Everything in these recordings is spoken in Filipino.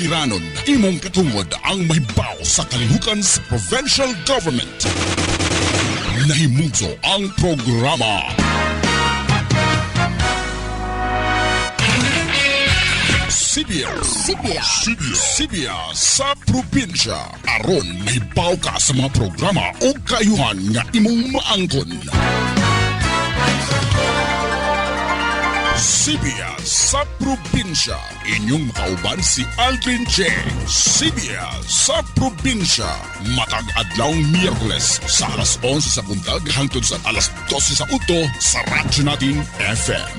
Piliranon, imong katungod ang mahibaw sa kalihukan sa provincial government. Nahimugso ang programa. Sibya sa probinsya. Aron mahibaw ka sa mga programa o kayuhan nga imong maangkon. Sibya sa probinsya. Inyong makauban si Aldrin Che. Sibya sa probinsya. Matag adlawng Miyerkules sa alas 11 sa buntag hangtod sa alas 12 sa uto sa radyo natin FM.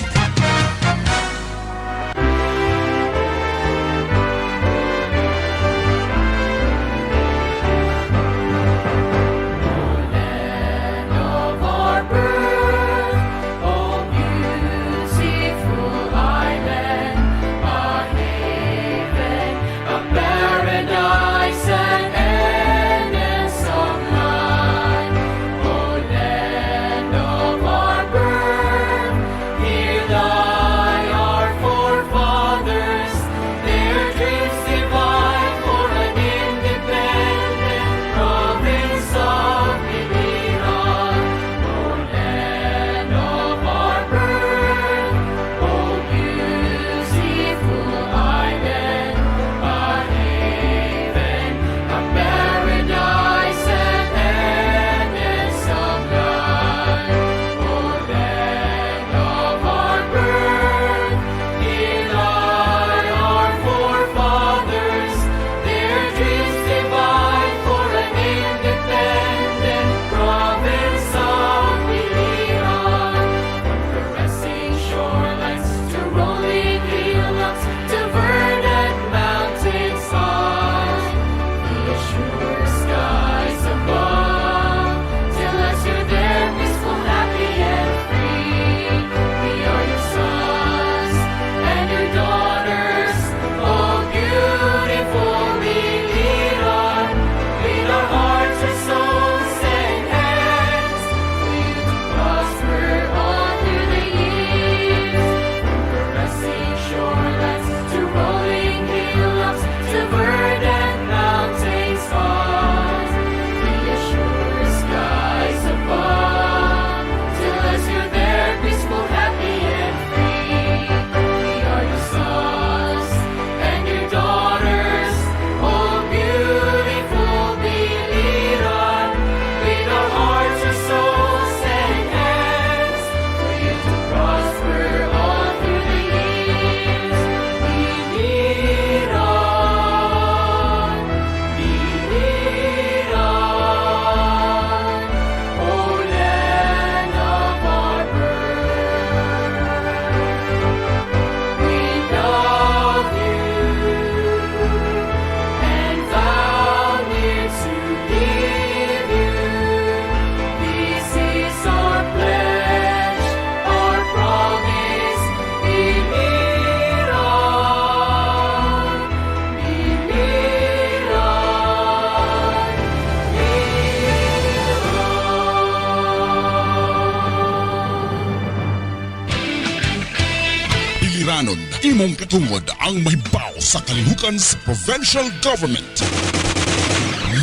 Imong katungod ang mahibaw sa kalihukan sa provincial government.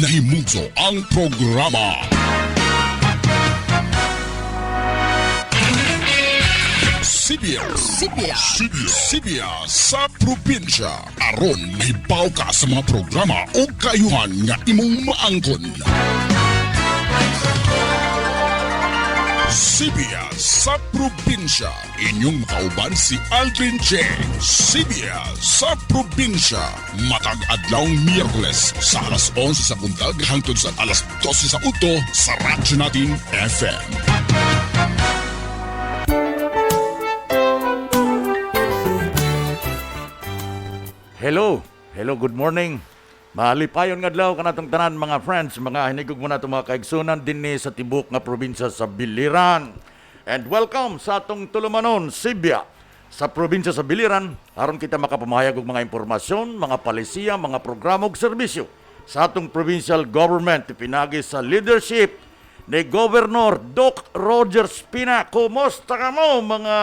Nahimugso ang programa. Sibya sa probinsya. Aron mahibaw ka sa mga programa o kayuhan nga imong maangkon. Sibya sa probinsya. Inyong makauban si Aldrin Che. Sibya sa probinsya. Matag adlawng Miyerkules sa alas 11 sa buntag hangtod sa alas 12 sa uto sa radyo natin FM. Hello, good morning. Malipayon nga adlaw kanatong tanan mga friends, mga hinigog mo na itong mga kaigsunan dinhi sa tibok nga probinsya sa Biliran. And welcome sa atong tulumanon, Sibya, sa probinsya sa Biliran, aron kita makapamahayag og mga impormasyon, mga palisiya, mga programa ug serbisyo sa atong provincial government pinagi sa leadership ni Governor Doc Roger Spina. Kumusta ka mo mga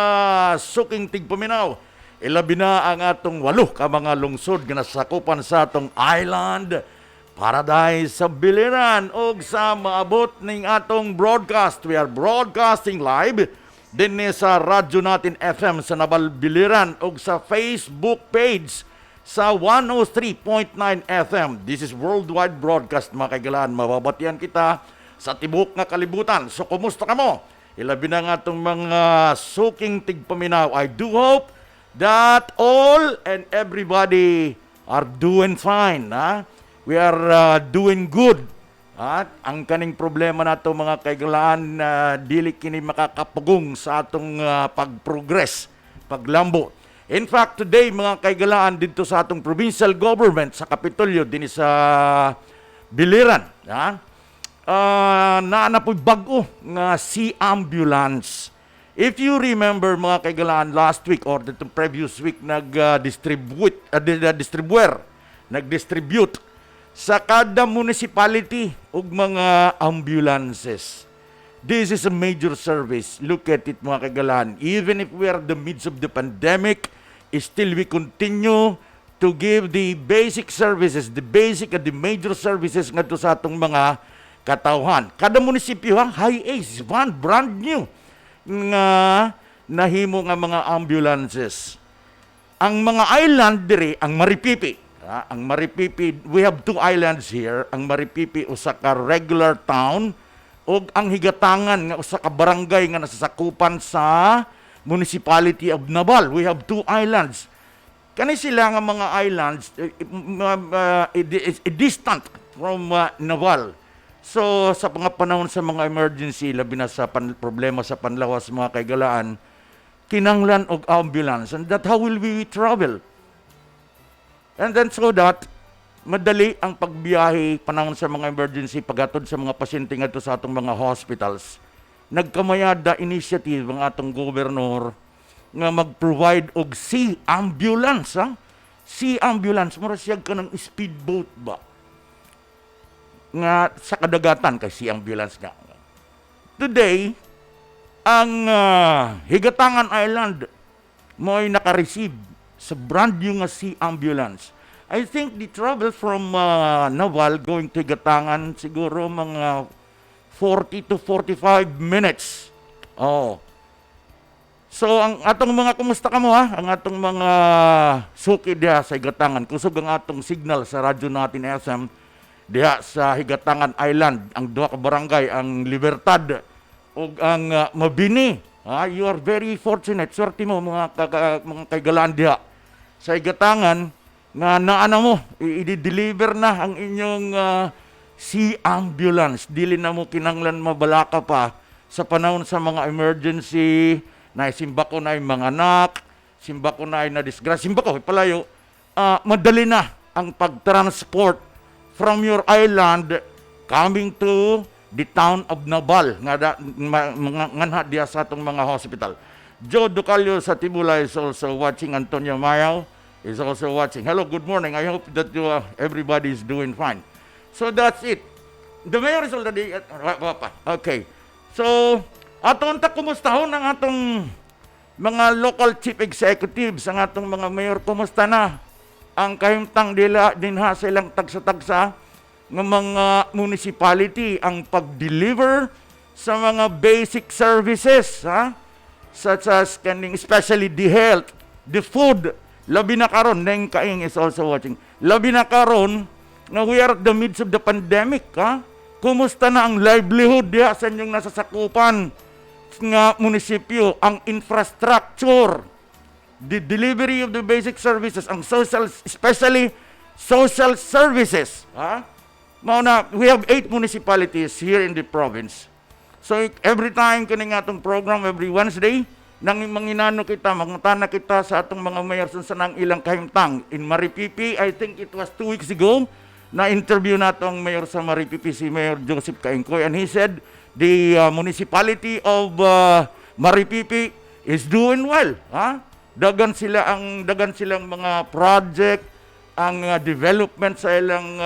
suking tigpaminaw? Ilabi na ang atong 8 ka mga lungsod nga nasakupan sa atong island paradise sa biliran og sa maabot ning atong broadcast. We are broadcasting live din sa radyo natin FM sa Naval Biliran og sa Facebook page sa 103.9 FM. This is worldwide broadcast, mga kaigalaan. Mababatian kita sa tibok nga kalibutan. So kumusta ka mo? Ilabi na nga itong mga suking tigpaminaw. I do hope that all and everybody are doing fine. We are doing good. At ang kaning problema nato mga kaigalaan, dili kini makakapugong sa atong pag-progress, paglambo. In fact, today mga kaigalaan dito sa atong provincial government sa Kapitolyo din sa Biliran, na po bago nga sea ambulance. If you remember mga kaigalaan, last week or the previous week nag-distribute sa kada municipality og mga ambulances. This is a major service. Look at it mga kaigalaan. Even if we are in the midst of the pandemic, still we continue to give the basic services, the basic and the major services nga to sa atong mga katawhan. Kada munisipyo high ace, one brand new nga nahimo nga mga ambulances. Ang mga island diri, ang Maripipi. Ang Maripipi, we have 2 islands here. Ang Maripipi usa ka regular town ug ang Higatangan nga usa ka barangay nga nasasakupan sa Municipality of Naval. We have 2 islands. Kani sila nga mga islands distant from Naval. So sa mga panahon sa mga emergency, labi na sa problema sa panlawas mga kaigalaan, kinanglan og ambulance, and that how will we travel? And then so that madali ang pagbiyahe panahon sa mga emergency pagatod sa mga pasyente ngadto sa atong mga hospitals. Nagkamayada initiative ang atong gobernador nga mag-provide og sea ambulance. Sea ambulance, mura siya ka ng speedboat ba? Nga sa kadagatan kay sea ambulance nga. Today, ang Higatangan Island mo'y naka-receive sa brand new nga sea ambulance. I think the travel from Naval going to Higatangan siguro mga 40 to 45 minutes. Oh. So ang atong mga kumusta ka mo ang atong mga suki diha sa Higatangan. Kusog ang atong signal sa radyo natin SM diha sa Higatangan Island, ang 2 ka barangay, ang Libertad ug ang Mabini. You are very fortunate. Swerte mo mga kaigalaan diha sa Higatangan nga naana mo i-deliver na ang inyong sea ambulance. Dili na mo kinanglan mabalaka pa sa panahon sa mga emergency na simba ko na mga anak, simba ko na na-disgrasya, simba ko palayo, madali na ang pag-transport from your island coming to the town of Naval nga nganha diya sa atong mga hospital. Joe Ducalio sa Tibula is also watching. Antonio Mayao is also watching. Hello, good morning. I hope that everybody is doing fine. So that's it. The mayor is already okay. So aton ta kumustahon ang atong mga local chief executives, ang atong mga mayor, kumusta na ang kahimtang dila dinha sa ilang tagsa-tagsa ng mga municipality ang pag-deliver sa mga basic services, such as especially the health, the food. Labi na karon, Neng Kaing is also watching. Labi na karon na we are at the midst of the pandemic. Kumusta na ang livelihood diha sa inyong nasasakupan nga munisipyo, ang infrastructure, the delivery of the basic services, ang social, especially social services. Mauna, we have 8 municipalities here in the province. So every time kini nga atong program, every Wednesday, nang manginano kita, mangutana kita sa atong mga mayor sa nang ilang kahimtang. In Maripipi, I think it was 2 weeks ago, na-interview nato ang mayor sa Maripipi, si Mayor Joseph Caingcoy, and he said the municipality of Maripipi is doing well. Dagan silang mga project, ang development sa ilang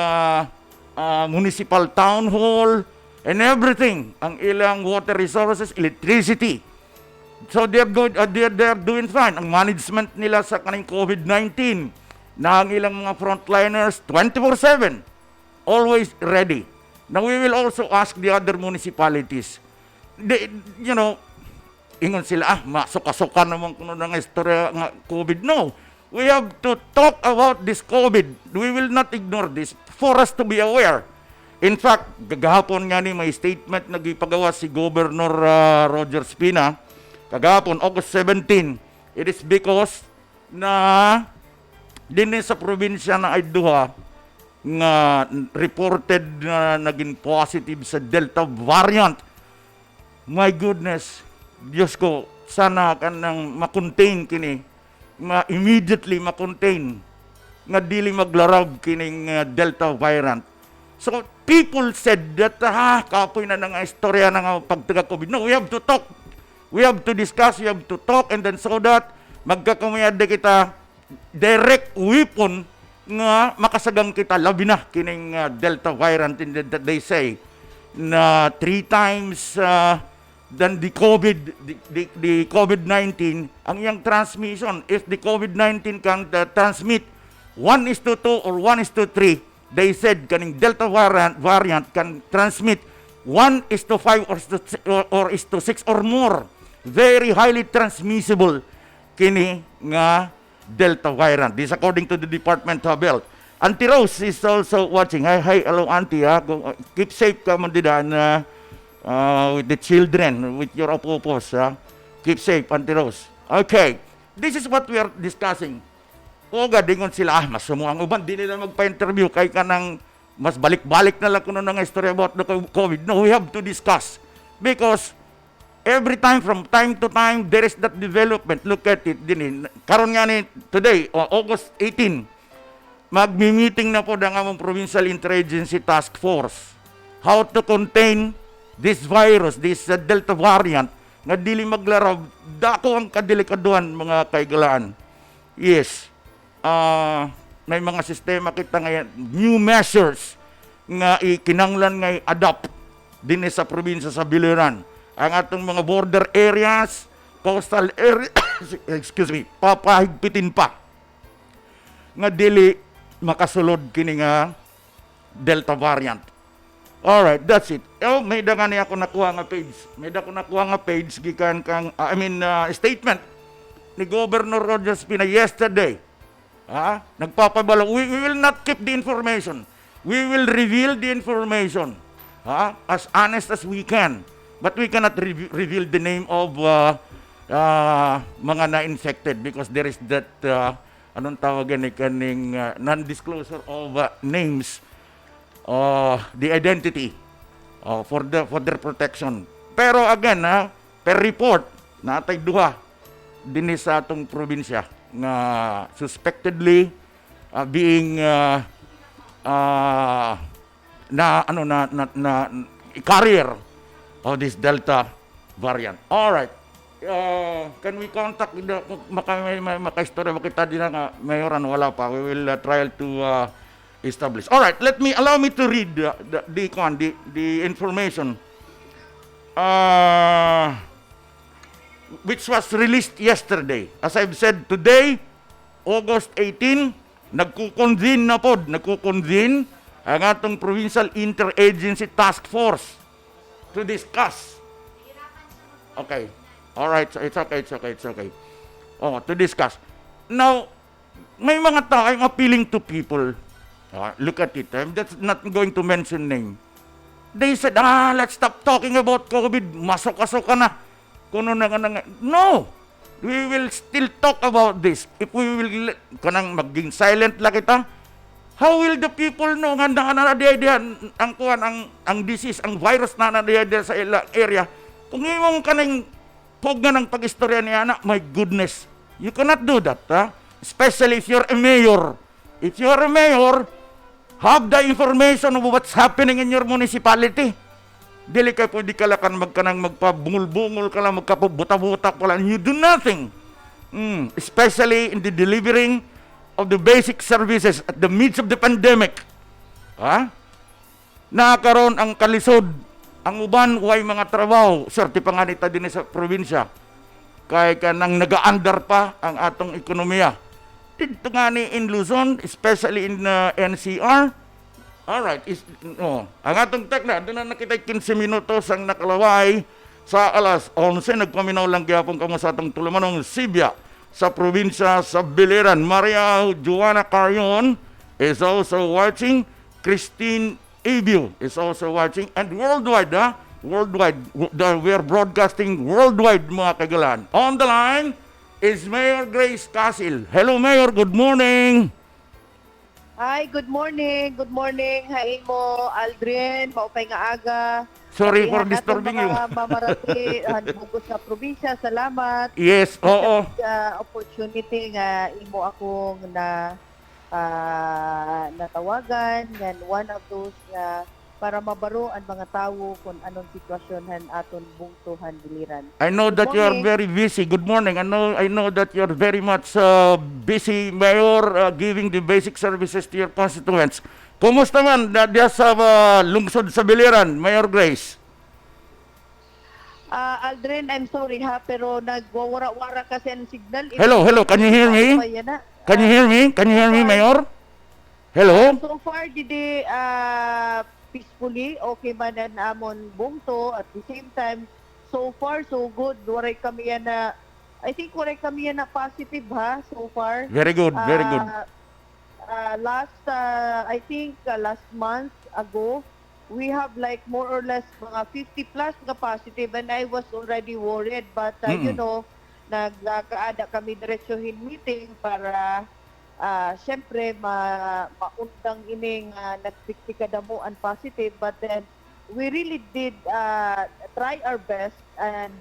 municipal town hall, and everything. Ang ilang water resources, electricity. So they're doing fine. Ang management nila sa kaning COVID-19 na ang ilang mga frontliners 24/7 always ready. Now we will also ask the other municipalities. You know, ingon sila, masuka-suka naman kuno ng istorya nga COVID. No, we have to talk about this COVID. We will not ignore this for us to be aware. In fact, kagahapon nga ni may statement na gipagawa si Governor Roger Spina, kagahapon, August 17. It is because na din sa probinsya na Ayduha nga reported na naging positive sa Delta variant. My goodness, Diyos ko, sana kanang makontain kini, immediately makontain, nga dili maglarag kining Delta variant. So, people said that, kapoy na nga istorya na nga pagtaga-COVID. No, we have to talk. We have to discuss, we have to talk, and then so that magkakumiyada kita direct weapon nga makasagang kita labi na kining Delta variant in that they say na 3 times than the COVID-19 ang iyang transmission. If the COVID-19 can transmit 1:2 or 1:3, they said kaning Delta variant can transmit 1:5 or 6 or more. Very highly transmissible kini nga Delta variant. This according to the Department of Health. Auntie Rose is also watching. Hi, hello Auntie. Keep safe ka man diyan with the children, with your apopos. Keep safe, Auntie Rose. Okay, this is what we are discussing. O gadingon sila, mas sumuang uban, di nila magpa-interview kay kanang mas balik-balik na lang kuno ng story about the COVID. No, we have to discuss. Because every time, from time to time, there is that development. Look at it. Karon nga ni today, August 18, magmi-meeting na po ng among Provincial Interagency Task Force. How to contain this virus, this Delta variant, nga dili maglarab. Dako ang kadelikaduhan, mga kaigalaan. Yes. May mga sistema kita ngayon, new measures nga ikinanglan nga i-adopt din sa probinsya sa Biliran. Ang atong mga border areas, coastal areas, excuse me, papahigpitin pa nga dili makasulod kini nga Delta variant. Alright, that's it. May daga niya ako nakuha nga page. May daga ko nakuha nga page gikan kang statement ni Governor Roger Spina yesterday. Nagpapabala, we will not keep the information. We will reveal the information as honest as we can. But we cannot reveal the name of mga na-infected because there is that, anong tawagan ni kaning non-disclosure of names, the identity for their protection. Pero again, per report, natay duha din sa atong probinsya nga suspectedly being carrier of this Delta variant. All right. Can we contact maka-istorya makita din nga mayoran wala pa. We will try to establish. All right. Allow me to read the information which was released yesterday. As I've said, today, August 18, nagkukonvene ang atong Provincial Interagency Task Force to discuss. Okay. All right. It's okay. To discuss. Now, may mga tao ang appealing to people. Look at it. I'm just not going to mention name. They said, let's stop talking about COVID. Masok-asok ka na. No! We will still talk about this. If we will maging silent lang kita, how will the people know nga ang disease, ang virus na nadiyadya sa area? Kung imong kanang pog ng pag-istorya niya na, my goodness, you cannot do that. Especially if you're a mayor. If you're a mayor, have the information of what's happening in your municipality. Dili ka pwede ka lakan magpabungol-bungol ka lang, magkapabuta-buta ka lang. You do nothing. Especially in the delivering of the basic services at the midst of the pandemic. Nakaroon ang kalisod. Ang uban, huwag mga trabaho. Swerte pa nga nita din sa probinsya. kay kanang nagaandar pa ang atong ekonomiya. Dito nga ni in Luzon, especially in NCR. Alright, ang atong tekna, doon na nakita 15 minutos ang nakalaway sa alas 11, nagpaminaw lang gyapon kamo sa atong tulumanong Sibya sa probinsya sa Biliran. Maria Joanna Carion is also watching. Christine Abio is also watching. And worldwide, worldwide, we are broadcasting worldwide, mga kagalan. On the line is Mayor Grace Casil. Hello, Mayor. Good morning. Hi, good morning. Good morning. Hi mo, Aldrin. Maupay nga aga. Sorry for disturbing you. Mamarati, hanbugos sa probinsya. Salamat. Yes, oo. Opportunity nga imo akong natawagan. Yan, one of those para mabaro ang mga tao kung anong sitwasyon aton bungtuhan biliran. I know that you are very busy. Good morning. I know that you are very much busy, Mayor, giving the basic services to your constituents. Kumusta man diya sa lungsod sa Biliran, Mayor Grace? Aldrin, I'm sorry pero nagwawara-wara kasi ang signal. Hello. Can you hear me? Can you hear me? Can you hear me, Mayor? Hello? So far, didi peacefully, okay man ang amon bungto. At the same time, so far, so good. Waray kami yan I think waray kami yan na positive so far. Very good, very good. I think last month ago, we have like more or less mga 50 plus na positive and I was already worried. But, nagkaada kami diretsuhin meeting para syempre maundang ining nagpiktikadamo and positive, but then we really did try our best and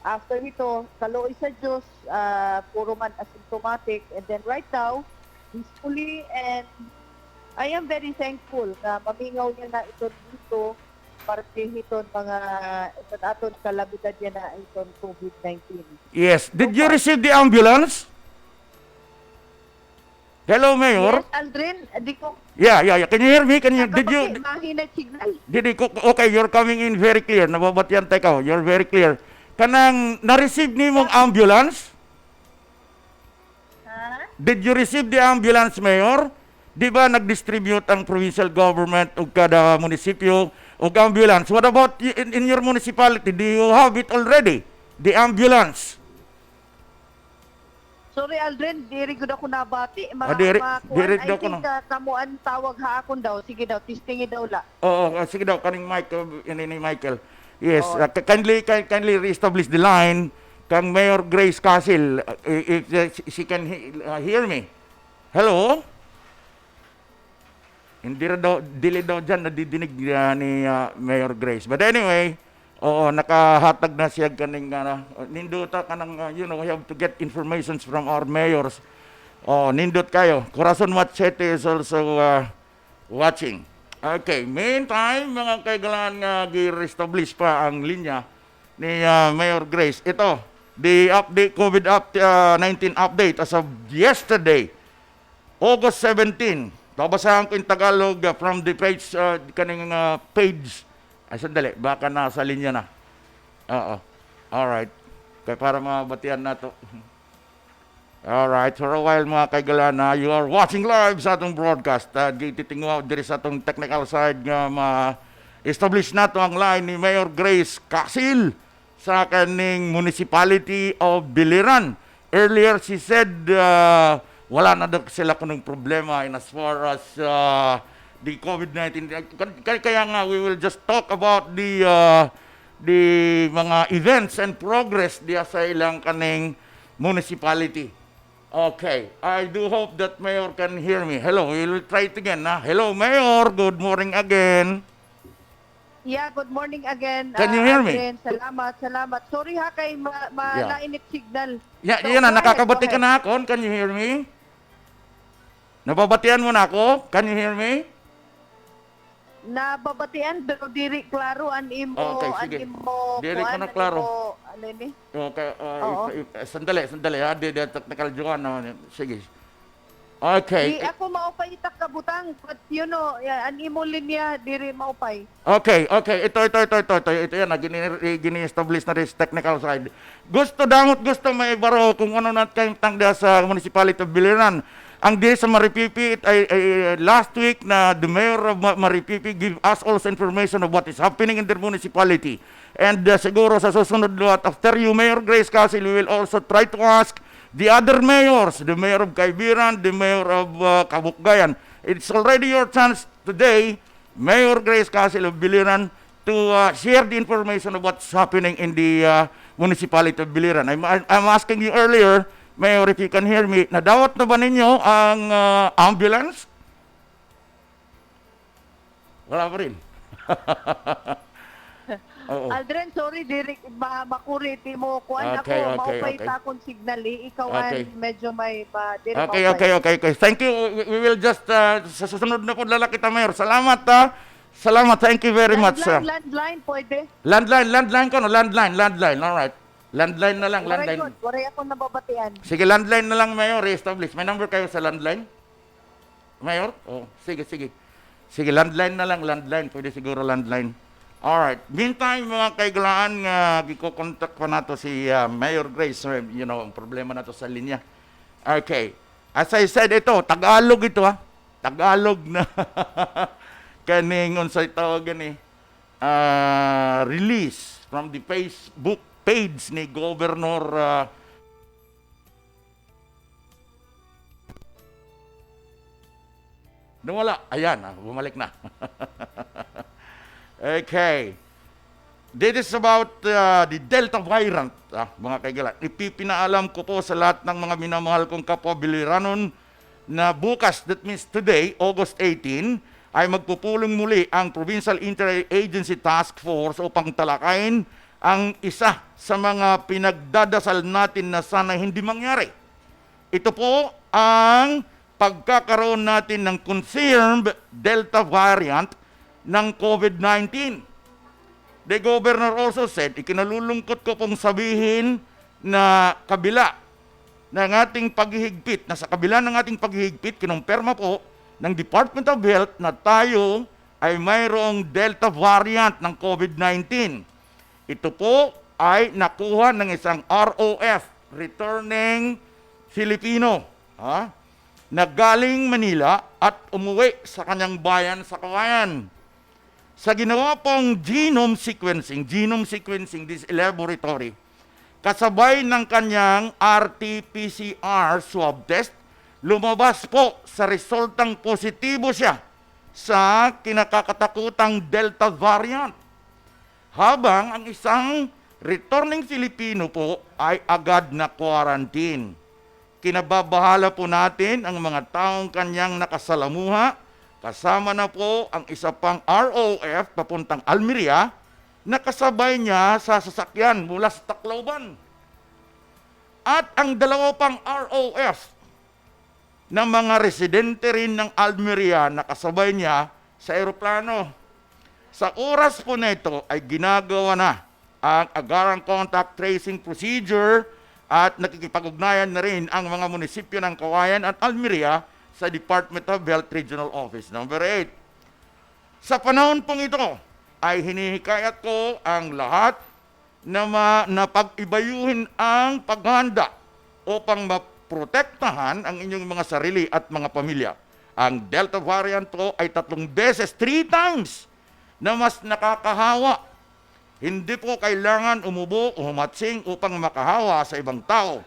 after ito kaloy sa Diyos, puro man asymptomatic, and then right now peacefully, and I am very thankful na mamingaw niya na ito dito parte hiton mga iton aton kalabutan niya na iton COVID-19. Yes, did you receive the ambulance? Hello, Mayor. Yes, Aldrin, di ko. Yeah. Can you hear me? Mahina signal. Okay, you're coming in very clear. Nababatian tayo. You're very clear. Kanang na-receive ni mong ambulance? Ha? Did you receive the ambulance, Mayor? Di ba nag-distribute ang provincial government o kada munisipyo o ambulance? What about in your municipality? Do you have it already? The ambulance? Sorry, Aldrin, diri gud ako nabati. Diri I daw ko think kamuan tawag ha akon daw. Sige daw, testingi daw la. Oo, sige daw kaning ni Michael. Yes, kindly reestablish the line kang Mayor Grace Casil if she can hear me. Hello? Hindi daw dili daw diyan nadidinig ni Mayor Grace. But anyway, nakahatag na siya kaning nindota kanang we have to get informations from our mayors. Nindot kayo. Corazon Machete is also watching. Okay, meantime, mga kaigalan nga gi-establish pa ang linya ni Mayor Grace. Ito, the update COVID-19 update as of yesterday, August 17. Babasahan ko in Tagalog from the page kaning page. Ay, sandali. Baka nasa linya na. Alright. Kaya para mabatian na to. Alright. For a while, mga kaigalana, you are watching live sa atong broadcast. Titingwa diri sa atong technical side nga ma-establish na to ang line ni Mayor Grace Casil sa kaning municipality of Biliran. Earlier, she said wala na daw sila kunong problema in as far as the COVID-19. Kaya nga, we will just talk about the mga events and progress diya sa ilang kaning municipality. Okay, I do hope that Mayor can hear me. Hello, we will try it again. Hello, Mayor. Good morning again. Yeah, good morning again. Can you hear me? Salamat. Sorry kay malainit signal. Yeah, yan na, nakakabati ka na ako. Can you hear me? Nababatian mo na ako? Can you hear me? Nababatian pero diri klaro an imo Okay, sige. Diri ko na klaro. Ano ni? Okay, sandali ha. Di technical Joanna. Sige. Okay. Di ako maupay itak kabutang, but you know, an imo linya diri maupay. Okay. Ito yan, gini-establish na rin sa technical side. Gusto may baro kung ano nat kayong tangda sa Municipality of Biliran. Ang di sa Maripipi, ay last week na the mayor of Maripipi give us also information of what is happening in their municipality. And siguro sa susunod lot, after you, Mayor Grace Castle, we will also try to ask the other mayors, the mayor of Caibiran, the mayor of Kabukgayan. It's already your chance today, Mayor Grace Castle of Biliran, to share the information of what's happening in the municipality of Biliran. I'm asking you earlier, Mayor, if you can hear me, nadawat na ba ninyo ang ambulance? Wala pa rin. Oo. Aldrin, sorry, diri makuri ti mo kuan Okay. ako maupay takon signal ikaw Okay. medyo may diri Okay. Thank you. We will just, sa susunod na po lala kita, Mayor. Salamat, Salamat. Thank you very much, sir. Landline pwede. Landline ko, no? Landline. Alright. Landline na lang, Waray landline. good, waray ako nababatian. Sige, landline na lang, Mayor. Re-establish. May number kayo sa landline? Mayor? Oh, sige. Sige, landline na lang, landline. Pwede siguro landline. Alright. Meantime, mga kaigalaan, giko-contact pa nato si Mayor Grace. You know, ang problema nato sa linya. Okay. As I said, ito, Tagalog ito, ha? Tagalog na kaning unsay tawagan release from the Facebook page ni Governor nawala. Ayan, bumalik na. Okay. This is about the Delta variant, mga kaigalan. Ipipinaalam ko po sa lahat ng mga minamahal kong kapwa Biliranon na bukas, that means today, August 18, ay magpupulong muli ang Provincial Interagency Task Force upang talakayin ang isa sa mga pinagdadasal natin na sana hindi mangyari. Ito po ang pagkakaroon natin ng confirmed Delta variant ng COVID-19. The governor also said, ikinalulungkot ko pong sabihin na kabila ng ating paghihigpit, na sa kabila ng ating paghihigpit, kinumpirma po ng Department of Health na tayo ay mayroong Delta variant ng COVID-19. Ito po ay nakuha ng isang ROF, returning Filipino, na galing Manila at umuwi sa kanyang bayan sa Cagayan. Sa ginawa pong genome sequencing, this laboratory, kasabay ng kanyang RT-PCR swab test, lumabas po sa resultang positibo siya sa kinakakatakutang Delta variant. Habang ang isang returning Filipino po ay agad na quarantine. Kinababahala po natin ang mga taong kanyang nakasalamuha, kasama na po ang isa pang ROF papuntang Almeria na kasabay niya sa sasakyan mula sa Tacloban. At ang dalawa pang ROF ng mga residente rin ng Almeria na kasabay niya sa eroplano. Sa oras po na ito ay ginagawa na ang agarang contact tracing procedure at nakikipag-ugnayan na rin ang mga munisipyo ng Cagayan at Almeria sa Department of Health Regional Office Number 8. Sa panahon pong ito ay hinihikayat ko ang lahat na pag-ibayuhin ang paghanda upang maprotektahan ang inyong mga sarili at mga pamilya. Ang Delta variant po ay 3 beses, 3 times na mas nakakahawa. Hindi po kailangan umubo o humatsing upang makahawa sa ibang tao.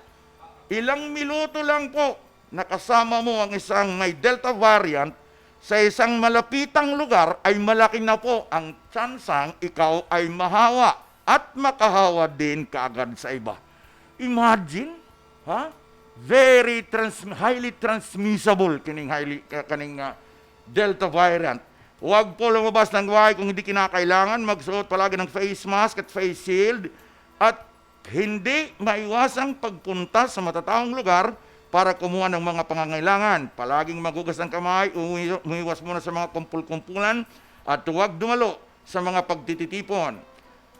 Ilang minuto lang po nakasama mo ang isang may Delta variant sa isang malapitang lugar ay malaki na po ang tsansang ikaw ay mahawa at makahawa din kaagad sa iba. Imagine, highly transmissible kining Delta variant. Huwag po lumabas ng bahay kung hindi kinakailangan, magsuot palagi ng face mask at face shield at hindi maiwasang pagpunta sa matataong lugar para kumuha ng mga pangangailangan. Palaging magugas ng kamay, umiwas muna sa mga kumpul-kumpulan at huwag dumalo sa mga pagtitipon.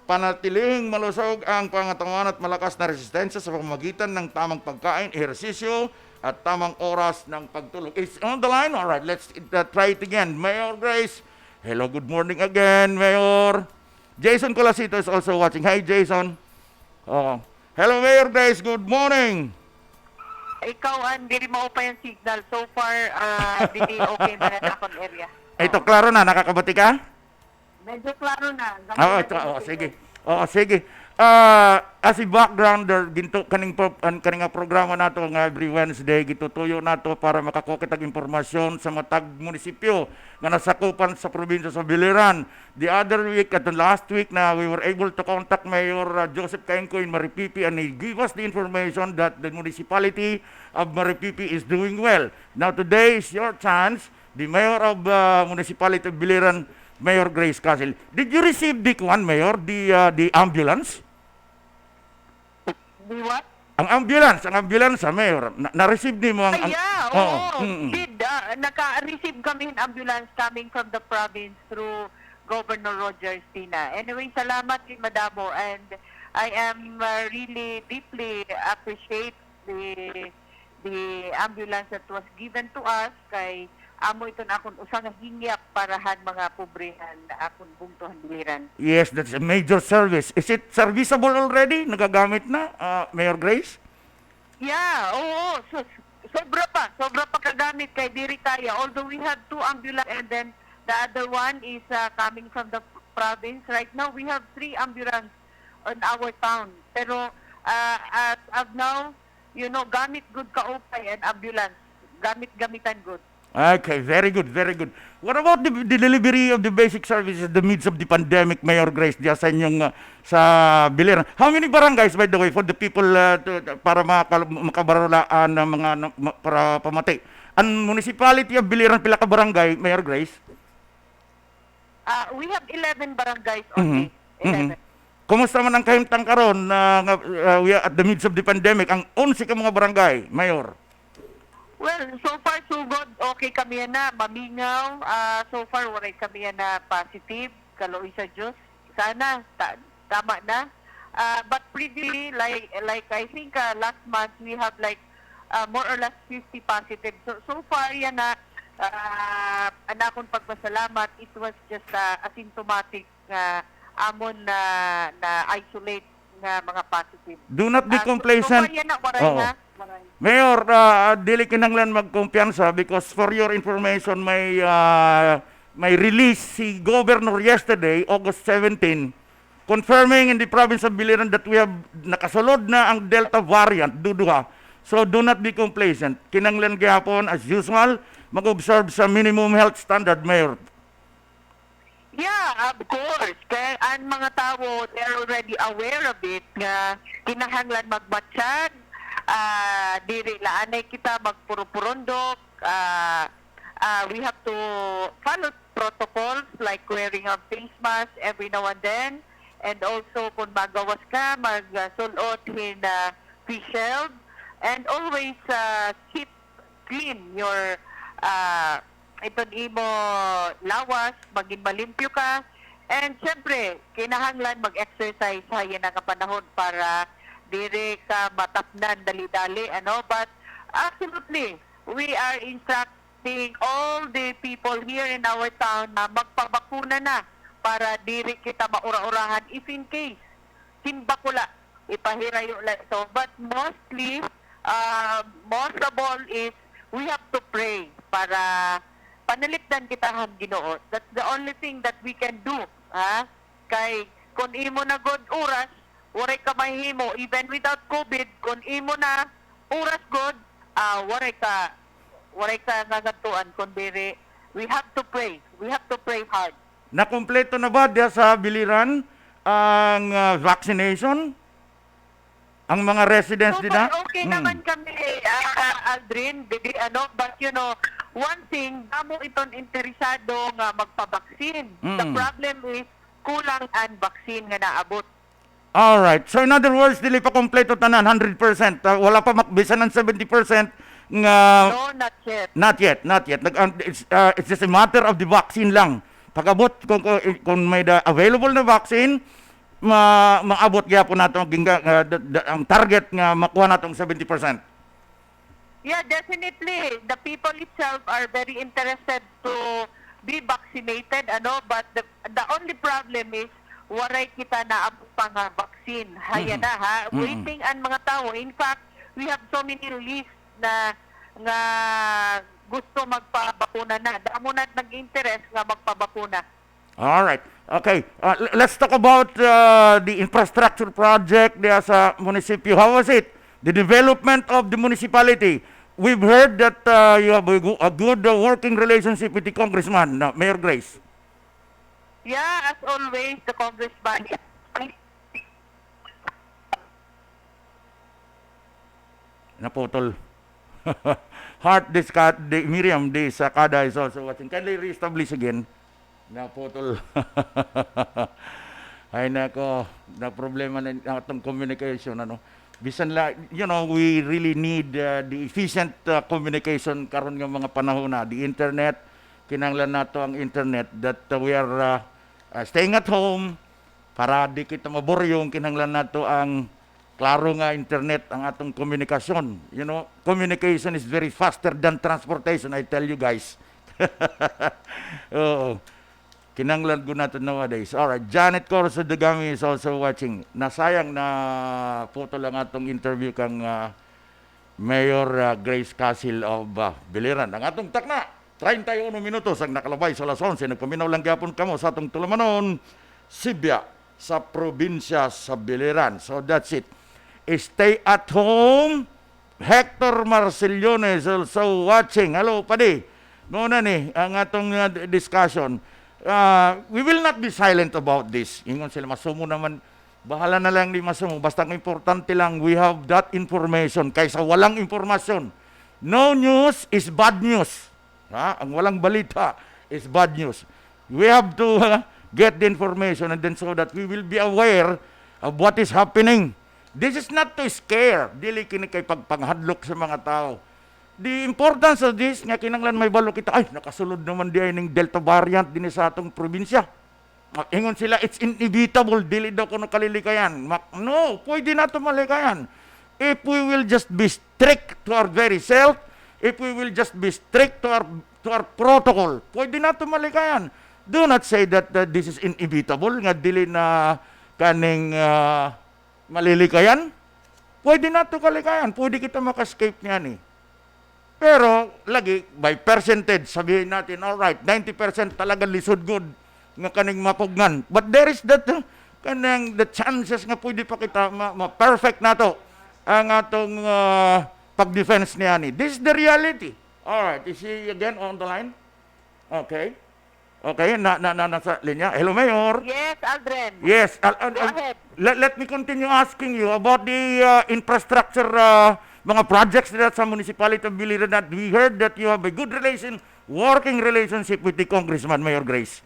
Panatilihing malusog ang pangatawan at malakas na resistensya sa pamamagitan ng tamang pagkain, ehersisyo at tamang oras ng pagtulog. Is on the line? All right, let's try it again. Mayor Grace. Hello, good morning again, Mayor. Jason Colasito is also watching. Hi, Jason. Hello, Mayor Grace. Good morning. Ikaw, hindi mo pa yung signal. So far, hindi okay na sa akong area. Ito, klaro na. Nakakabati ka? Medyo klaro na. Sige. Sige. As a backgrounder, ginto kaning programa nato nga every Wednesday gitutuyo nato para makakukit og impormasyon sa matag munisipyo nga nasakupan sa probinsya sa Biliran. The other week, at the last week na we were able to contact Mayor Joseph Caingco in Maripipi, and he gave us the information that the municipality of Maripipi is doing well. Now today is your chance, the Mayor of Municipality of Biliran, Mayor Grace Castle. Did you receive the Mayor, the ambulance? The what? Ang ambulance, Mayor. Na-receive ni mo ang... Did. Naka-receive kami ng ambulance coming from the province through Governor Roger Stina. Anyway, salamat kay Madamo, and I am really deeply appreciate the ambulance that was given to us kay amo ito na akong usang hingyap parahan mga pobrehan na akong bungtuhan biliran. Yes, that's a major service. Is it serviceable already? Nagagamit na, Mayor Grace? Yeah, oo. Sobra pa kagamit kay diri kaya. Although we have 2 ambulance and then the other one is coming from the province. Right now, we have 3 ambulance on our town. Pero as of now, gamit good kaupay and ambulance. Gamitan good. Okay, very good, very good. What about the delivery of the basic services in the midst of the pandemic, Mayor Grace, diya sa inyong sa Biliran? How many barangays, by the way, for the people para makabarulaan ng mga para pamati? Ang municipality of Biliran, pila ka barangay, Mayor Grace? We have 11 barangays only. 11. Kumusta man ang kahimtang karon we are at the midst of the pandemic, ang 11 ka mga barangay, Mayor? Well, so far so good. Okay kami na, mamingaw. So far wala kami na positive. Kaloy sa Diyos. Sana tama na. But pretty like I think last month we have like more or less 50 positive. So far yan na anakong pagpasalamat. It was just asymptomatic amon na isolate nga mga positive. Do not be complacent. So far yan na waray na. Mayor, dili kinahanglan magkumpiyansa because for your information, may release si Governor yesterday, August 17, confirming in the province of Biliran that we have nakasulod na ang Delta variant, duduha. So do not be complacent. Kinahanglan gyapon as usual, mag-observe sa minimum health standard, Mayor. Yeah, of course. Kaya ang mga tao, they're already aware of it nga kinahanglan magmatsyag, diri laanay kita magpurupurondok. We have to follow protocols like wearing a face mask every now and then, and also kung magawas ka magsulot in face shield, and always keep clean your iton imo lawas, maging malimpyo ka, and syempre kinahanglan mag-exercise sa yan nga panahon para dire ka matapnan dali-dali, but absolutely we are instructing all the people here in our town na magpabakuna na para dire kita maura-urahan if in case sinbakula ipahirayo lang ito. But mostly most of all is we have to pray para panalipdan kita ang Ginoo. That's the only thing that we can do. Kay kung imo na god oras waray ka mahimo, even without COVID, kung imo na oras god, waray ka nagatuan, kundi we have to pray. We have to pray hard. Nakumpleto na ba diya sa Biliran ang vaccination? Ang mga residents So din na? okay naman kami, Aldrin, but one thing, damo iton interesado nga magpabaksin. The problem is, kulang ang vaccine nga naabot. Alright. So in other words, dili pa kompleto tanan 100%. Wala pa makbisan ng 70% nga No, not yet. Not yet. It's just a matter of the vaccine lang. Pag-abot kung may available na vaccine, maabot gyapon nato ang target nga makuha natong 70%. Yeah, definitely. The people itself are very interested to be vaccinated, but the only problem is waray kita na abot pa nga vaccine. Haya na ha. Waiting ang mga tao. In fact, we have so many lists na nga gusto magpabakuna na. Damo na nag-interest nga magpabakuna. All right. Okay. Let's talk about the infrastructure project there sa munisipyo. How was it? The development of the municipality. We've heard that you have a good working relationship with the congressman, Mayor Grace. Yeah, as always, the congressman. Naputol. Heart Miriam de Sakada is also watching. Can they reestablish again? Naputol. Ay nako, na problema na itong communication, bisan la, we really need the efficient communication karon nga mga panahon na. The internet, kinanglan nato ang internet that we are staying at home para di kita maboryong, kinanglan nato ang klaro nga internet ang atong komunikasyon. Communication is very faster than transportation, I tell you guys. Oo. Kinanglan ko natin nowadays. Alright, Janet Corso Dagami is also watching. Nasayang na photo lang atong interview kang Mayor Grace Casil of Biliran. Ang atong takna, 31 minutos ang nakalabay sa alas 11. Nagpaminaw lang gyapon kamo sa atong tulamanon, Sibya, sa probinsya sa Biliran. So that's it. Stay at home. Hector Marcellones is also watching. Hello, padi. Muna ni ang atong discussion. We will not be silent about this. Ingon sila, masumo naman, bahala na lang di masumo. Basta ang importante lang, we have that information kaysa walang informasyon. No news is bad news. Ang walang balita is bad news. We have to get the information and then so that we will be aware of what is happening. This is not to scare. Dili kini kay pagpanghadlok sa mga tao. The importance of this, nga kinanglan may balo kita, ay, nakasulod naman di ay ng Delta variant din sa atong probinsya. Ingon sila, it's inevitable, dili daw kuno kalilikayan. No, pwede na ito malikayan. If we will just be strict to our very self, if we will just be strict to our protocol, pwede na ito malikayan. Do not say that this is inevitable, nga dili na kaning malilikayan. Pwede na ito kalikayan, pwede kita makascape niyan eh. Pero, lagi, by percentage, sabihin natin, alright, 90% talaga lisod good nga kaning mapugnan. But there is that, the chances nga pwede pa kita ma-perfect na to ang atong pag-defense niya ni. This is the reality. Alright, is he again on the line? Okay. Okay, nasa linya. Hello, Mayor. Yes, Aldrin. Yes. Go ahead. Let me continue asking you about the infrastructure mga projects that sa municipality of Biliran that we heard that you have a good working relationship with the Congressman, Mayor Grace.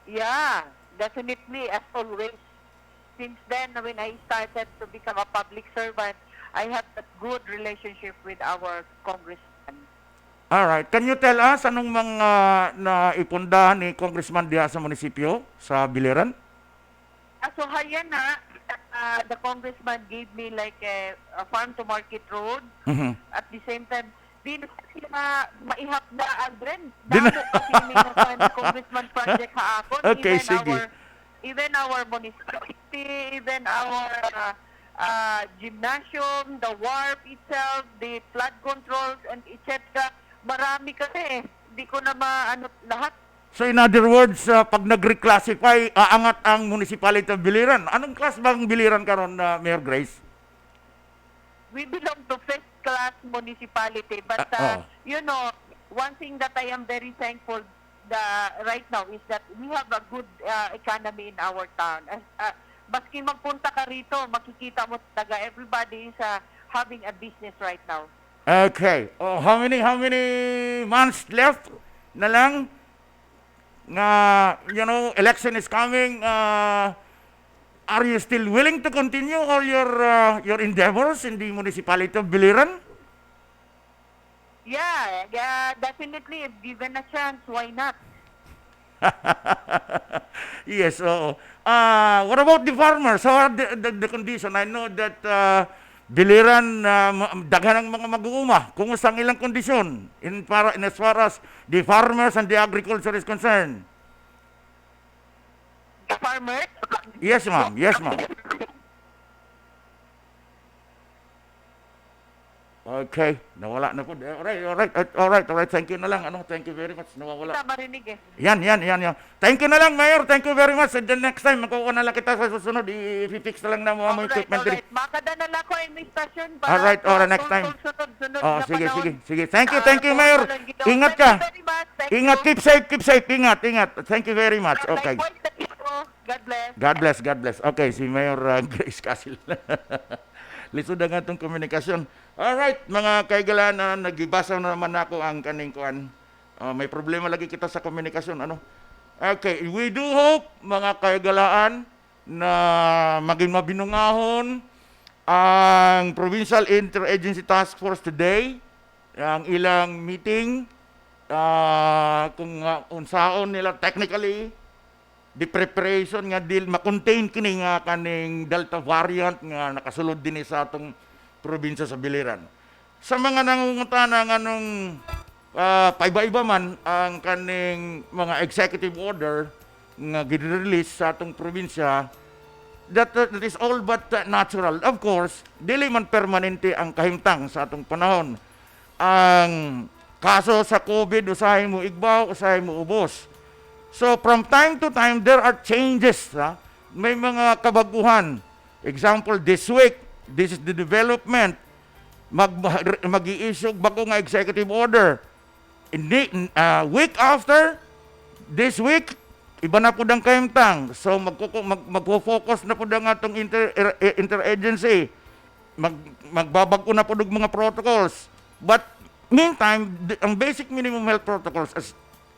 Yeah, definitely, as always. Since then, when I started to become a public servant, I have a good relationship with our congressman. Alright, can you tell us anong mga naipundahan ni Congressman diha sa munisipyo sa Biliran? So, hayan na, the congressman gave me like a farm-to-market road. At the same time, di na sila maihap na Aldrin. Damo kasi may nasan congressman project haakon. Okay, sige. Even our municipality, even our gymnasium, the wharf itself, the flood controls, and etc. Marami kasi. Di ko na lahat. So in other words, pag nag-reclassify, aangat ang municipality of Biliran. Anong class bang Biliran karon, Mayor Grace? We belong to first-class municipality. But, one thing that I am very thankful right now is that we have a good economy in our town. Baski magpunta ka rito, makikita mo taga everybody is having a business right now. Okay. How many months left na lang? Election is coming. Are you still willing to continue all your endeavors in the municipality of Biliran? Yeah, definitely. If given a chance, why not? Yes. What about the farmers? How are the condition? I know that Biliran na daghan ang mga mag-uuma. Kumusta ang ilang kondisyon in as far as the farmers and the agriculture is concerned? The farmers? Yes, ma'am. Yes, ma'am. Okay, nawala na po. Alright. Thank you na lang. Thank you very much. Nawawala. Sa marinig eh. Yan. Thank you na lang, Mayor. Thank you very much. And then next time, magkukuha na lang kita sa susunod. I-fix na lang na mo equipment diri. Makadala na ko yung station. Alright, next time. Sunod Oh, na sige. panahon. Thank you, Mayor. Ingat ka. Thank you very much. Thank Ingat, you. keep safe. Ingat. Thank you very much. Okay. Likewise, thank you. God bless. God bless. Okay, si Mayor Grace Casil. Lisod na nga itong komunikasyon. Alright, mga kaigalanan, nagibasa na naman ako ang kaning kuan. May problema lagi kita sa komunikasyon. Okay, we do hope, mga kaigalaan, na maging mabinungahon ang Provincial Interagency Task Force today, ang ilang meeting, kung unsaon nila technically, the preparation nga deal makontain kini nga kaning Delta variant nga nakasulod din sa atong probinsya sa Biliran. Sa mga nangungutana nga nung paiba-iba man ang kaning mga executive order nga gid-release sa atong probinsya, that is all but natural. Of course, dili man permanente ang kahimtang sa atong panahon. Ang kaso sa COVID usahay mo igbaw, usahay mo ubos. So from time to time, there are changes. May mga kabaguhan. Example, this week, this is the development. Mag-i-issue bago nga executive order. Week after, this week, iba na po ang kahimtang. So magpo-focus na po ang atong interagency. Magbabago na po ang mga protocols. But meantime, ang basic minimum health protocols,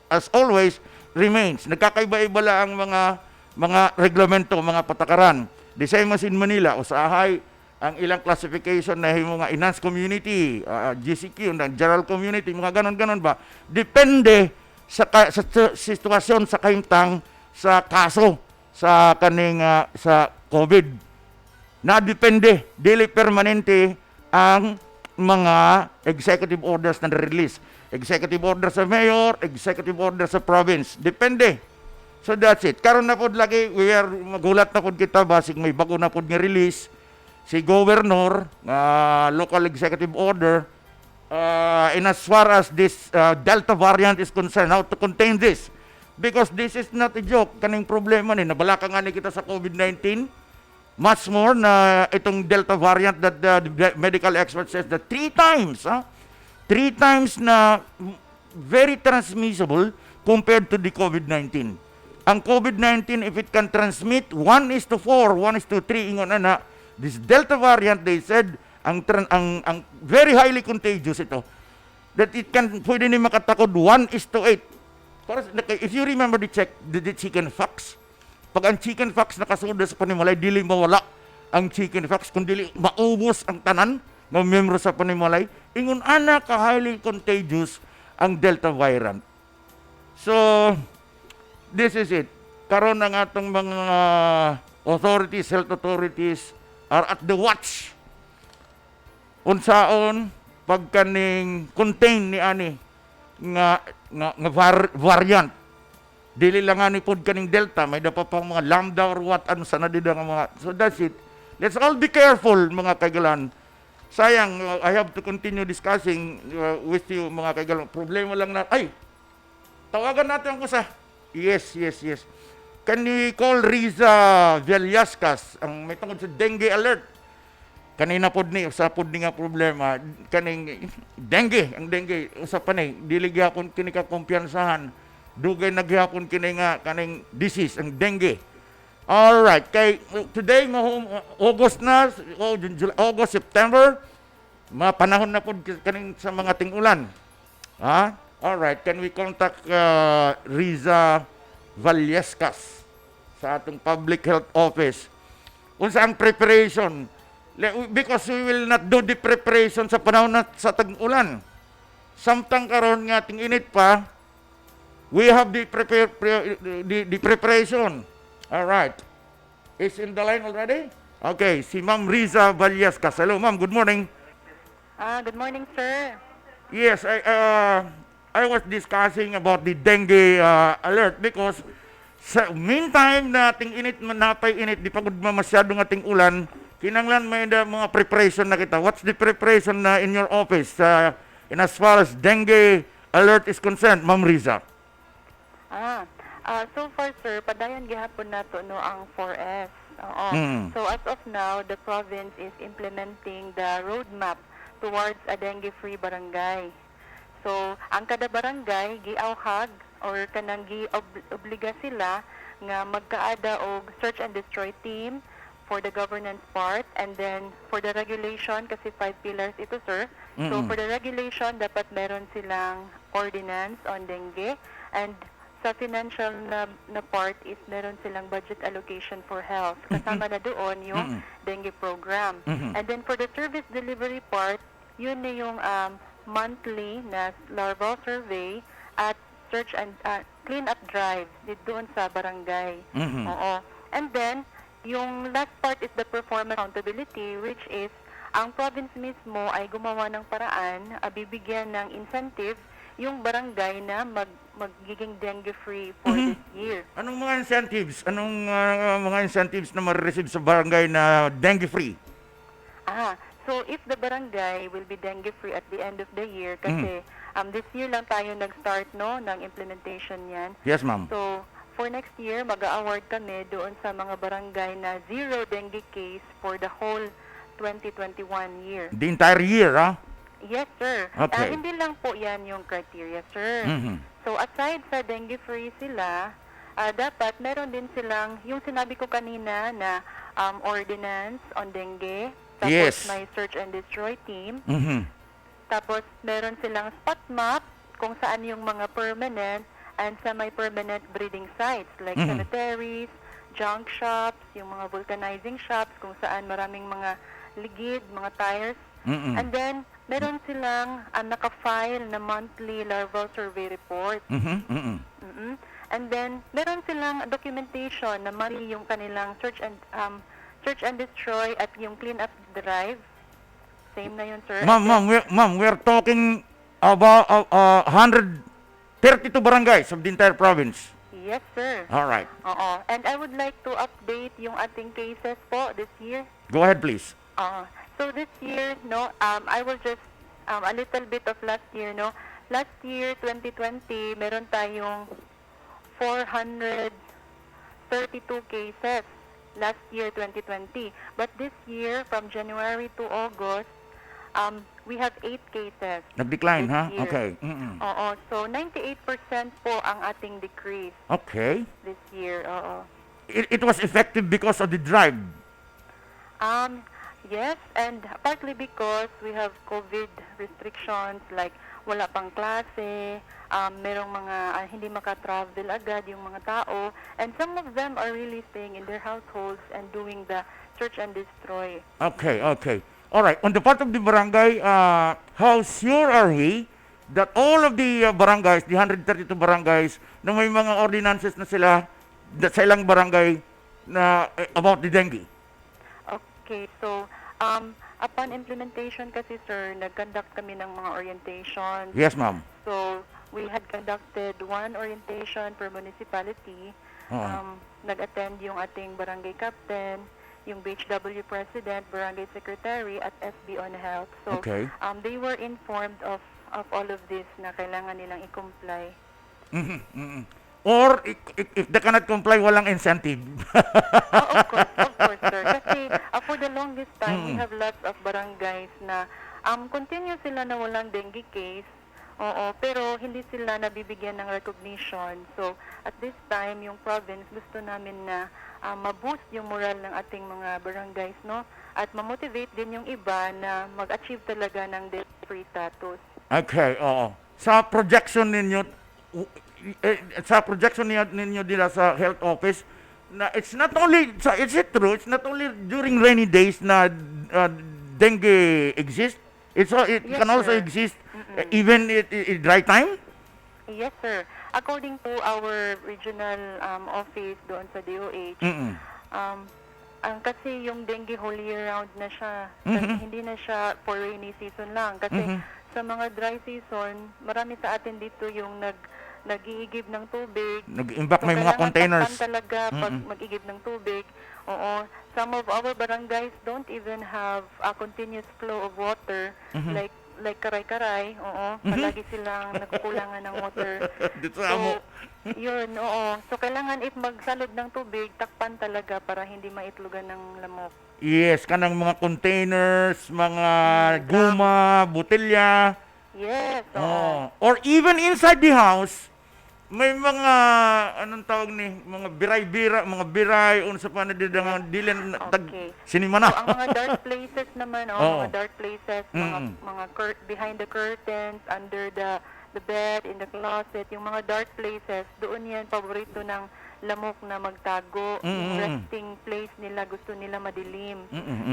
as always, remains. Nagkakaiba-iba lang ang mga reglamento, mga patakaran. The same as in Manila, usahay ang ilang classification na himo nga enhanced community, GCQ, general community, mga ganon-ganon ba. Depende sa sitwasyon sa kahimtang sa kaso sa kaning sa COVID. Na depende, dili permanente ang mga executive orders na release. Executive order sa mayor, executive order sa province. Depende. So that's it. Karon na pod lagi, magulat na pod kita basig may bago na pod nga release si governor local executive order in as far as this Delta variant is concerned, how to contain this. Because this is not a joke. Kaning problema ni nabalaka nga ni kita sa COVID-19. Much more na itong Delta variant that the medical expert says that 3 times na very transmissible compared to the COVID-19. Ang COVID-19, if it can transmit 1:4, 1:3, ingon na, this Delta variant, they said, ang very highly contagious ito, that it can, pwede ni makatakod 1:8. If you remember the chicken fox, pag ang chicken fox nakasulod sa panimalay, dili mawala ang chicken fox, kundi maubos ang tanan ng membro sa panimalay, ingon ana ka highly contagious ang Delta variant. So, this is it. Karon ang atong mga authorities, health authorities are at the watch. Unsaon pagkaning contain ni ani nga variant. Dili lang ani pod kaning Delta, may dapat pang mga Lambda or what ano sana dida nga mga. So that's it. Let's all be careful mga kaigalan. Sayang, I have to continue discussing with you, mga kaigalang. Problema lang na, tawagan natin ako sa, yes. Can we call Riza Villascas, ang may tungkol sa dengue alert? Kanina pod ni, usapod ni nga problema, kaning dengue, usapan ni, dili gyapon kini ka kumpiyansahan, dugay nagyapon kini nga kaning disease, ang dengue. Alright, kay today August na, August, September, panahon na po kaning sa mga ting-ulan. Alright, can we contact Riza Vallescas sa atong Public Health Office? Unsa ang preparation? Because we will not do the preparation sa panahon na sa tag-ulan. Samtang karon nga ting init pa, we have the preparation. All right. Is in the line already? Okay, si Ma'am Riza Valyascas. Hello, ma'am. Good morning. Good morning, sir. Yes, I was discussing about the dengue alert because sa meantime na ating init, napay init, di pagod masyadong ating ulan, kinanglan may mga preparation na kita. What's the preparation na in your office in as far as dengue alert is concerned, Ma'am Riza? So far, sir, padayon gihapon nato no ang 4S. Oo. Mm. So as of now, the province is implementing the roadmap towards a dengue-free barangay. So ang kada barangay giawhag or kanang gi-obliga sila nga magkaada og search and destroy team for the governance part, and then for the regulation kasi 5 pillars ito, sir. So Mm-mm. for the regulation dapat meron silang ordinance on dengue, and sa financial na part is meron silang budget allocation for health. Kasama na doon yung dengue program. And then for the service delivery part, yun na yung monthly na larval survey at search and clean up drive doon sa barangay. Oo. And then, yung last part is the performance accountability, which is ang province mismo ay gumawa ng paraan, bibigyan ng incentive yung barangay na magiging dengue-free for this year. Anong mga incentives? Anong mga incentives na ma-receive sa barangay na dengue-free? So if the barangay will be dengue-free at the end of the year, kasi this year lang tayo nag-start no ng implementation yan. Yes, ma'am. So for next year, mag-award kami doon sa mga barangay na zero dengue case for the whole 2021 year. The entire year, ha? Yes, sir. Okay. Hindi lang po yan yung criteria, sir. Mhm. So aside sa dengue-free sila, dapat meron din silang, yung sinabi ko kanina na ordinance on dengue, tapos Yes. may search and destroy team, Mhm. tapos meron silang spot map kung saan yung mga permanent and semi-permanent breeding sites like cemeteries, junk shops, yung mga vulcanizing shops kung saan maraming mga ligid, mga tires. And then, meron silang naka-file na monthly larval survey report. And then, meron silang documentation na mali yung kanilang search and destroy at yung clean up drive. Same na yun, sir. Ma'am, we're talking about 132 barangays of the entire province. Yes, sir. All right. Oo. And I would like to update yung ating cases po this year. Go ahead, please. So this year, no, I will just a little bit of last year, no. Last year, 2020, meron tayong 432 cases. Last year, 2020. But this year, from January to August, we have 8 cases. Nag-decline, this ha? year. Okay. Oo. So 98% po ang ating decrease Okay. this year. Oo. It was effective because of the drive. Yes, and partly because we have COVID restrictions, like wala pang klase, merong mga hindi makatravel agad yung mga tao, and some of them are really staying in their households and doing the search and destroy. Okay. All right. On the part of the barangay, how sure are we that all of the barangays, the 132 barangays, na may mga ordinances na sila sa ilang barangay na about the dengue? Okay, so upon implementation kasi, sir, nag-conduct kami ng mga orientations. Yes, ma'am. So we had conducted one orientation per municipality. Nag-attend yung ating barangay captain, yung BHW president, barangay secretary, at SB on Health. So Okay. they were informed of all of this na kailangan nilang i-comply. Or if they cannot comply, walang incentive. Of course, sir. Kasi for the longest time, we have lots of barangays na continue sila na walang dengue case. Oo, pero hindi sila nabibigyan ng recognition. So, at this time, yung province, gusto namin na ma-boost yung moral ng ating mga barangays, no? At ma-motivate din yung iba na mag-achieve talaga ng dengue-free status. Okay, oo. Sa projection ninyo, nila sa health office, na it's not only, is it true, it's not only during rainy days na dengue exists, it Yes, can also sir. exist even in dry time? Yes, sir. According to our regional office doon sa DOH, Kasi yung dengue whole year round na siya. Kasi hindi na siya for rainy season lang. Kasi sa mga dry season, marami sa atin dito yung nag-iigib ng tubig. Nag-imbak So, may mga kailangan containers. takpan talaga pag mag-igib ng tubig. Oo. Some of our barangays don't even have a continuous flow of water like Karay-Karay. Oo. Palagi silang nagkukulangan ng water. Dito sa amo. Yun, oo. So, kailangan if magsalod ng tubig, takpan talaga para hindi maitlugan ng lamok. Yes, kanang mga containers, mga guma, botelya. Yes, oo. Oh. Or even inside the house, may mga anong tawag ni, mga biray, unsa pa na dilen Okay. sinima So, na. ang mga dark places naman, Oo. mga dark places, mga behind the curtains, under the bed, in the closet, yung mga dark places, doon yan paborito ng lamok na magtago. Yung resting place nila, gusto nila madilim.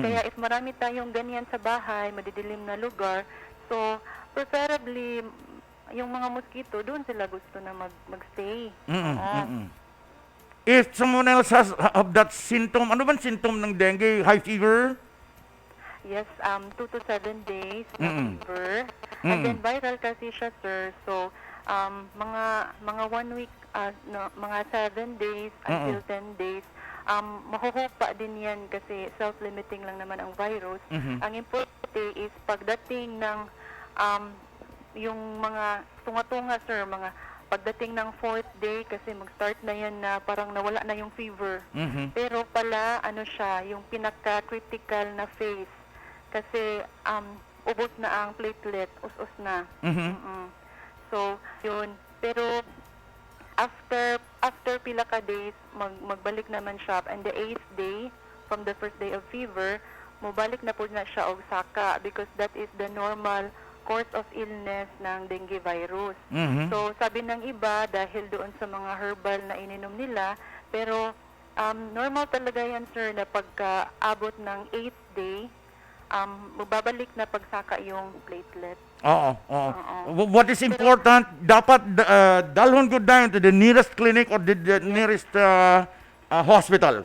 Kaya if marami tayong ganyan sa bahay, madidilim na lugar, so preferably yung mga mosquito, doon sila gusto na magstay. Oo. If someone else has of that symptom, ano bang symptom ng dengue? High fever? Yes, 2 to 7 days na fever. And then viral kasi siya, sir. So, mga 1 week, mga 7 days until 10 days, mahuhupa din yan kasi self-limiting lang naman ang virus. Ang importante is pagdating ng yung mga tunga-tunga, sir, mga pagdating ng 4th day kasi mag-start na yan na parang nawala na yung fever. Pero pala, ano siya, yung pinaka-critical na phase. Kasi ubos na ang platelet, us-us na. So, yun. Pero after pila ka days, magbalik naman siya. And the 8th day, from the first day of fever, mabalik na po na siya og saka because that is the normal course of illness ng dengue virus. So, sabi ng iba, dahil doon sa mga herbal na ininom nila, pero normal talaga yan, sir, na pagka-abot ng 8th day, magbabalik na pagsaka yung platelet. Oo. What is important, dapat dalhon ko down to the nearest clinic or the nearest hospital.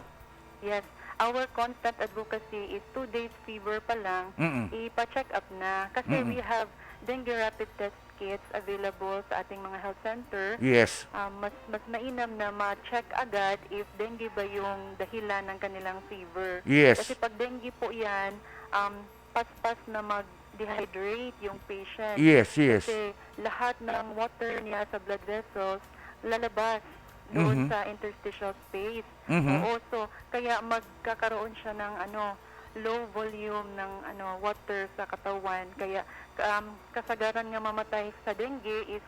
Yes. Our constant advocacy is 2 days fever pa lang, ipa-check up na. Kasi we have dengue rapid test kits available sa ating mga health center. Yes. Mas mainam na ma-check agad if dengue ba yung dahilan ng kanilang fever. Yes. Kasi pag dengue po yan, pas-pas na mag-dehydrate yung patient. Yes. Kasi lahat ng water niya sa blood vessels lalabas doon sa interstitial space. Also, kaya magkakaroon siya ng low volume ng water sa katawan. Kaya kasagaran nga mamatay sa dengue is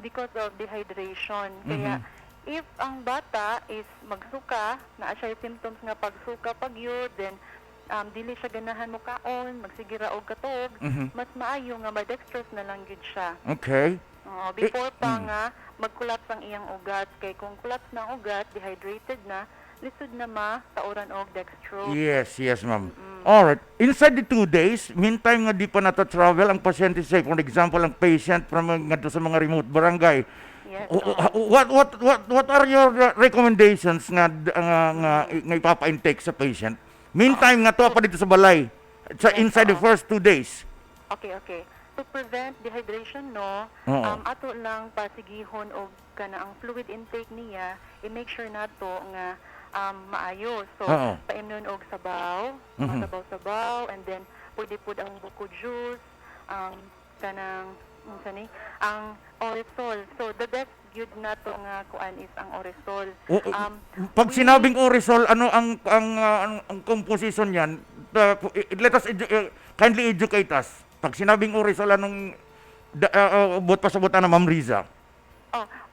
because of dehydration. Kaya if ang bata is magsuka, na siya symptoms nga pagsuka pagyud, then dili siya ganahan mo kaon, magsigira og katog, mas maayo nga ma-dextrose na lang gyud siya. Okay. Before pa nga mag-collapse ang iyang ugat, kay kung collapse na ang ugat, dehydrated na, lisod na tauran og dextrose. Yes, ma'am. Alright. Inside the 2 days, meantime nga di pa travel ang pasyente, say, for example, ang patient from nga sa mga remote barangay. Yes. What are your recommendations nga ipapa-intake sa patient? Meantime nga to pa dito sa balay. Sa inside the first 2 days. Okay. To prevent dehydration, ato lang pasigihon og kana ang fluid intake niya, i-make sure nato nga maayos. So, painon og sabaw, sabaw, and then pwede pud ang buko juice, kanang ang oresol. So, the best gyud nato nga kuan is ang oresol. Pag sinabing oresol, ano ang composition niyan? Let us kindly educate us. Pag sinabing oresol, anong buot pasabutan na Ma'am Riza?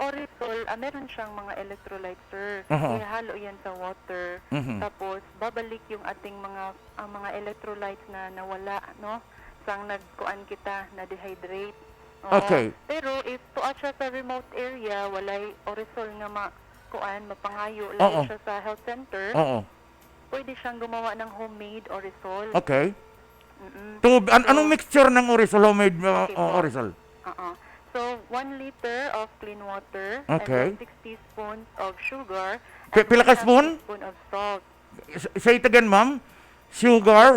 Oresol, meron siyang mga electrolytes, sir. Ihalo yan sa water. Tapos, babalik yung ating mga electrolytes na nawala, no? Sang nagkuan kita, na dehydrate. Okay. Pero if tuwa siya sa remote area, walay oresol nga mapangayo, lahi siya sa health center, pwede siyang gumawa ng homemade oresol. Okay. Anong mixture ng oresol, homemade oresol? So, 1 liter of clean water, Okay. and then 6 teaspoons of sugar, Pila ka 1/2 spoon? teaspoon of salt. Say it again, ma'am. Sugar,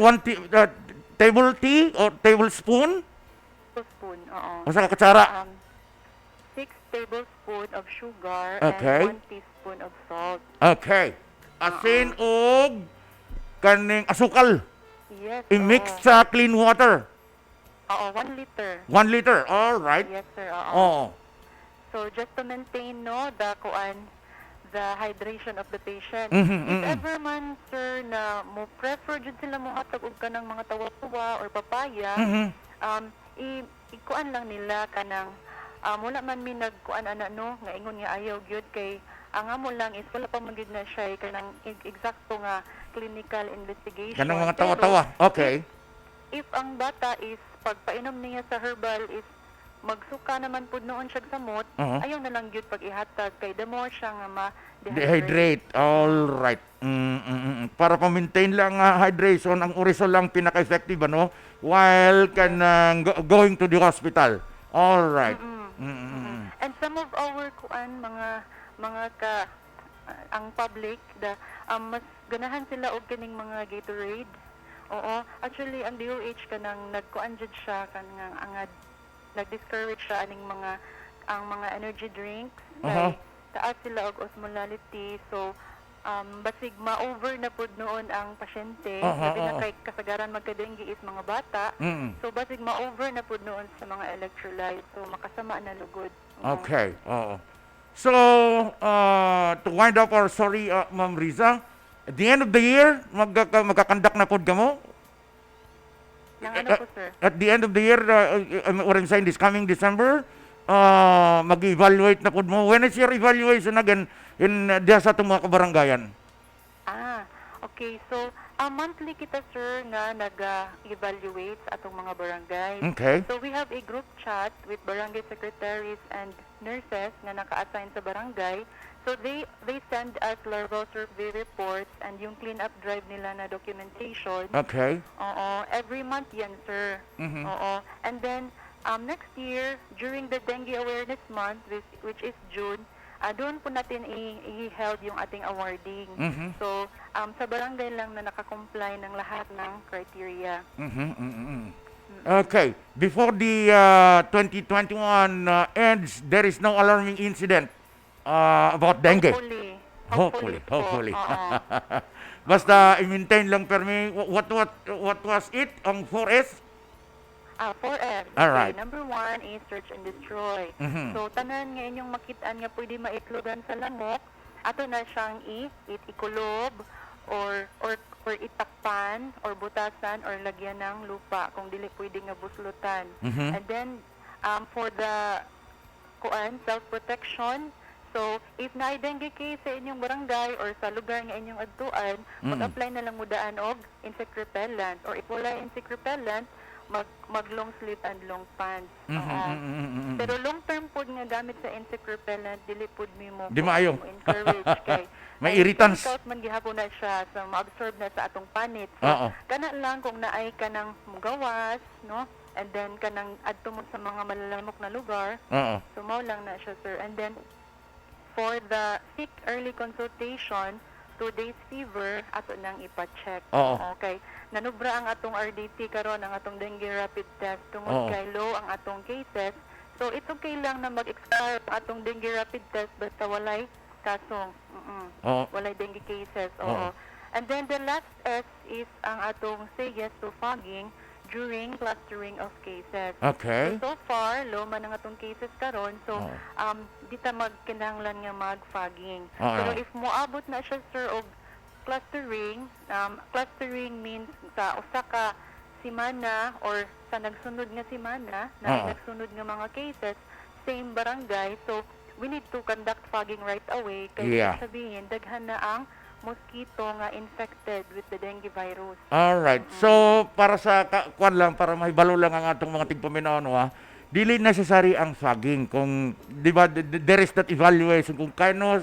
table tea or tablespoon? Tablespoon, oo. O sa katsara? 6 tablespoon of sugar Okay. and 1 teaspoon of salt. Okay. Asin og kaning asukal. Yes, I-mix oo. sa clean water. Oo, 1 liter. 1 liter. All right. Yes, sir, oo. Oo. So, just to maintain, no, the hydration of the patient. Mhm, If ever man, sir, na mo prefer jud sila mo hatag og kanang mga tawa-tawa or papaya, Mhm. ikuan lang nila kanang wala man mi nagkuan ana no nga ingon nga ayaw gyud kay ang amo lang is wala pa man gyud na siya kanang eksakto nga clinical investigation. Kanang mga Pero tawa-tawa. Okay. if ang bata is pagpainom niya sa herbal is magsuka naman pud noon siya sa mot, ayaw na lang gyud pag ihatag kay the more siya nga ma-dehydrate. Dehydrate. All right. Para pa-maintain lang hydration, ang Orisol lang pinaka-effective, ano? While going to the hospital. All right. And some of our ang public mas ganahan sila og kining mga Gatorade. Oo, actually ang DOH kanang nagkuan jud siya kanang nag-discourage siya aning ang mga energy drinks kay taas sila og osmolality, so basig ma-over na pud noon ang pasyente, labi na kay kasagaran magka-dengue is mga bata. So basig ma-over na pud noon sa mga electrolytes, so makasama na lugod. Okay. Oo. So, to wind up our story, Ma'am Riza, at the end of the year, magkakandak na pod ka mo? Nang ano po, sir? At the end of the year, or I'm saying this coming December, mag-evaluate na pod mo. When is your evaluation again diya sa itong mga kabaranggayan? Okay. So, monthly kita, sir, nga nag-evaluate sa atong mga barangay. Okay. So, we have a group chat with barangay secretaries and nurses nga naka-assign sa barangay. So, they send us larval survey reports and yung clean-up drive nila na documentation. Okay. Oo. Every month yan, sir. Oo. And then, next year, during the Dengue Awareness Month, which is June, doon po natin i-held yung ating awarding. So, sa barangay lang na nakakomply ng lahat ng criteria. Okay. Before the 2021 ends, there is no alarming incident about dengue. Hopefully. Hopefully. Oo. Basta i-maintain lang permi. What was it ang 4S? 4S. Alright. Okay, number 1 is search and destroy. So, tanan nga inyong makitaan nga pwede maitlogan sa lamok, ato na siyang ikulob or itakpan or butasan or lagyan ng lupa kung dili pwede nga buslutan. And then, for the self-protection, so, if na-dengue case sa inyong barangay or sa lugar nga inyong adtuan, mag-apply na lang mudaan og insect repellent. Or if wala insect repellent, mag-long sleeve and long pants. Pero long-term po nga gamit sa insect repellent, dili po Di maayo. encourage kay May irritants. Out man gihapon na siya sa ma-absorb na sa atong panit. So, kana lang kung naay ka ng mugawas, no? And then kanang adto mo sa mga malalamok na lugar. So mao lang na siya, sir. And then for the sick early consultation, 2 days fever, ato nang ipa-check. Okay. Nanubra ang atong RDT karon, ang atong dengue rapid test tungod kay low ang atong cases. So it's okay lang na mag-expire ang atong dengue rapid test basta walay kasong. Walay dengue cases. And then the last S is ang atong say yes to fogging during clustering of cases. Okay. So far, low man ang atong cases karon. So, di ta magkinahanglan nga mag-fogging. Pero if moabot na siya, sir, og clustering means sa usa ka simana or sa nagsunod nga simana, na nagsunod nga mga cases, same barangay. So, we need to conduct fogging right away. Kaya sabihin, daghan na ang mosquito nga infected with the dengue virus. Alright. So, para sa kwan lang, para mahibalo lang ang atong mga tigpaminaw, dili necessary ang fogging. Kung, di ba, there is that evaluation kung kano,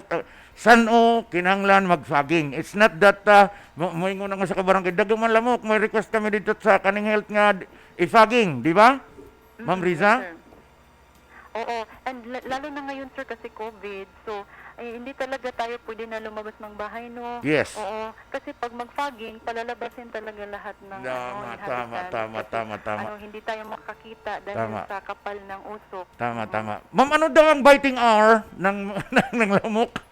saan kinahanglan mag-fogging. It's not that, moingon nga sa kabarangay, dagang man lamok, may request kami dito sa kaning health nga i-fogging, di ba? Ma'am Riza? Oo, and lalo na ngayon sir kasi COVID, so hindi talaga tayo pwede na lumabas ng bahay, no? Yes. Oo, kasi pag mag-fogging, palalabasin talaga lahat ng inhabitants. Kasi, hindi tayo makakita dahil Tama. sa kapal ng usok. Tama. Ma'am, ano daw ang biting hour ng ng lamok?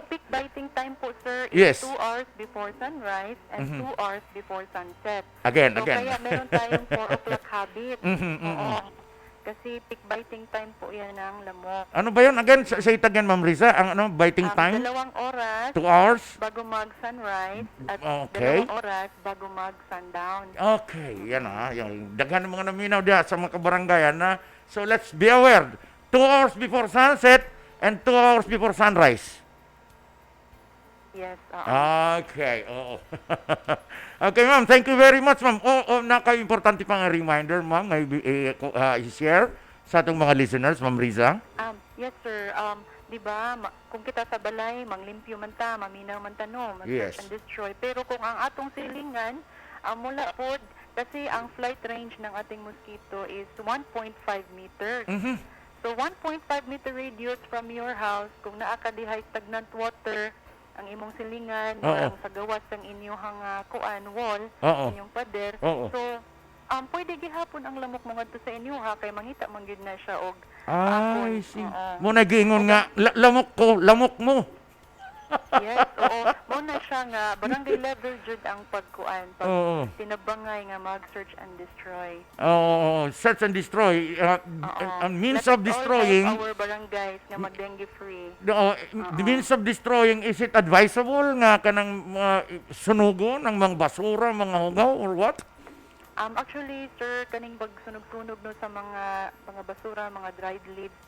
Peak biting time po, sir, Yes. is 2 hours before sunrise and 2 hours before sunset. Again. Kaya meron tayong 4 o'clock habit. Mhm. Oo. Kasi peak biting time po yan ng lamok. Ano ba yun? Again, say it again, Ma'am Riza. Ang biting time? 2 oras 2 hours? bago mag-sunrise at Okay. 2 oras bago mag-sundown. Okay, yan yung daghan ng mga naminaw diya sa mga kabaranggayan na. So let's be aware. 2 hours before sunset and 2 hours before sunrise. Yes. Okay, oo. Okay, ma'am. Thank you very much, ma'am. Naka-importante pang reminder, ma'am, may i-share sa atong mga listeners, Ma'am Riza. Yes, sir. Di ba, kung kita sa balay, manglimpyo man ta, maminaw man ta, no, Yes. and destroy. Pero kung ang atong silingan, mula po, kasi ang flight range ng ating mosquito is 1.5 meters. Mhm. So, 1.5 meter radius from your house, kung naa ka dihay stagnant water, ang imong silingan, Oo. ang sa gawas ng inyong kuan, wall, Oo. inyong pader. Oo. So, pwede gihapon ang lamok mo ngadto sa inyo ha, kay mangita man gyud na siya og Ay, apon. see. Oo. Mo nagiingon nga, lamok mo. Yes, oo. Muna siya nga, barangay level jud ang pagkuan, pag Oo. tinabangay nga mag-search and destroy. Search and destroy. Ang means Let of us destroying, all help our barangays nga mag-dengue free. the means of destroying, is it advisable nga kanang sunugo ng mga basura, mga hugaw, or what? Actually, sir, kaning pagsunog-sunog no sa mga basura, mga dried leaves,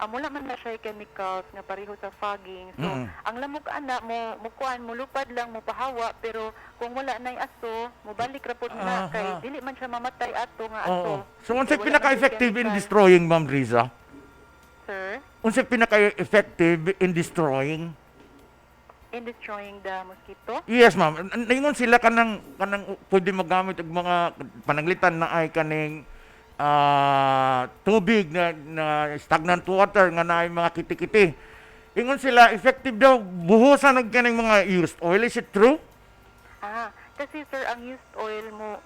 mula man na siya chemicals nga pareho sa fogging. So, ang lamok ana mo kuan mo lupad lang mo pahawa, pero kung wala nay aso, mo balik ra pud na kay dili man siya mamatay ato nga aso. So, unsay Wala pinaka-effective man in siya destroying, Ma'am Riza? Sir, Unsay pinaka-effective in destroying? in destroying the mosquito? Yes, ma'am. Ningon sila kanang pwede magamit og mga pananglitan na ay kaning tubig na stagnant water nga naay mga kiti-kiti. Ingon sila effective daw buhusan og kaning mga used oil. Is it true? Kasi sir, ang used oil mo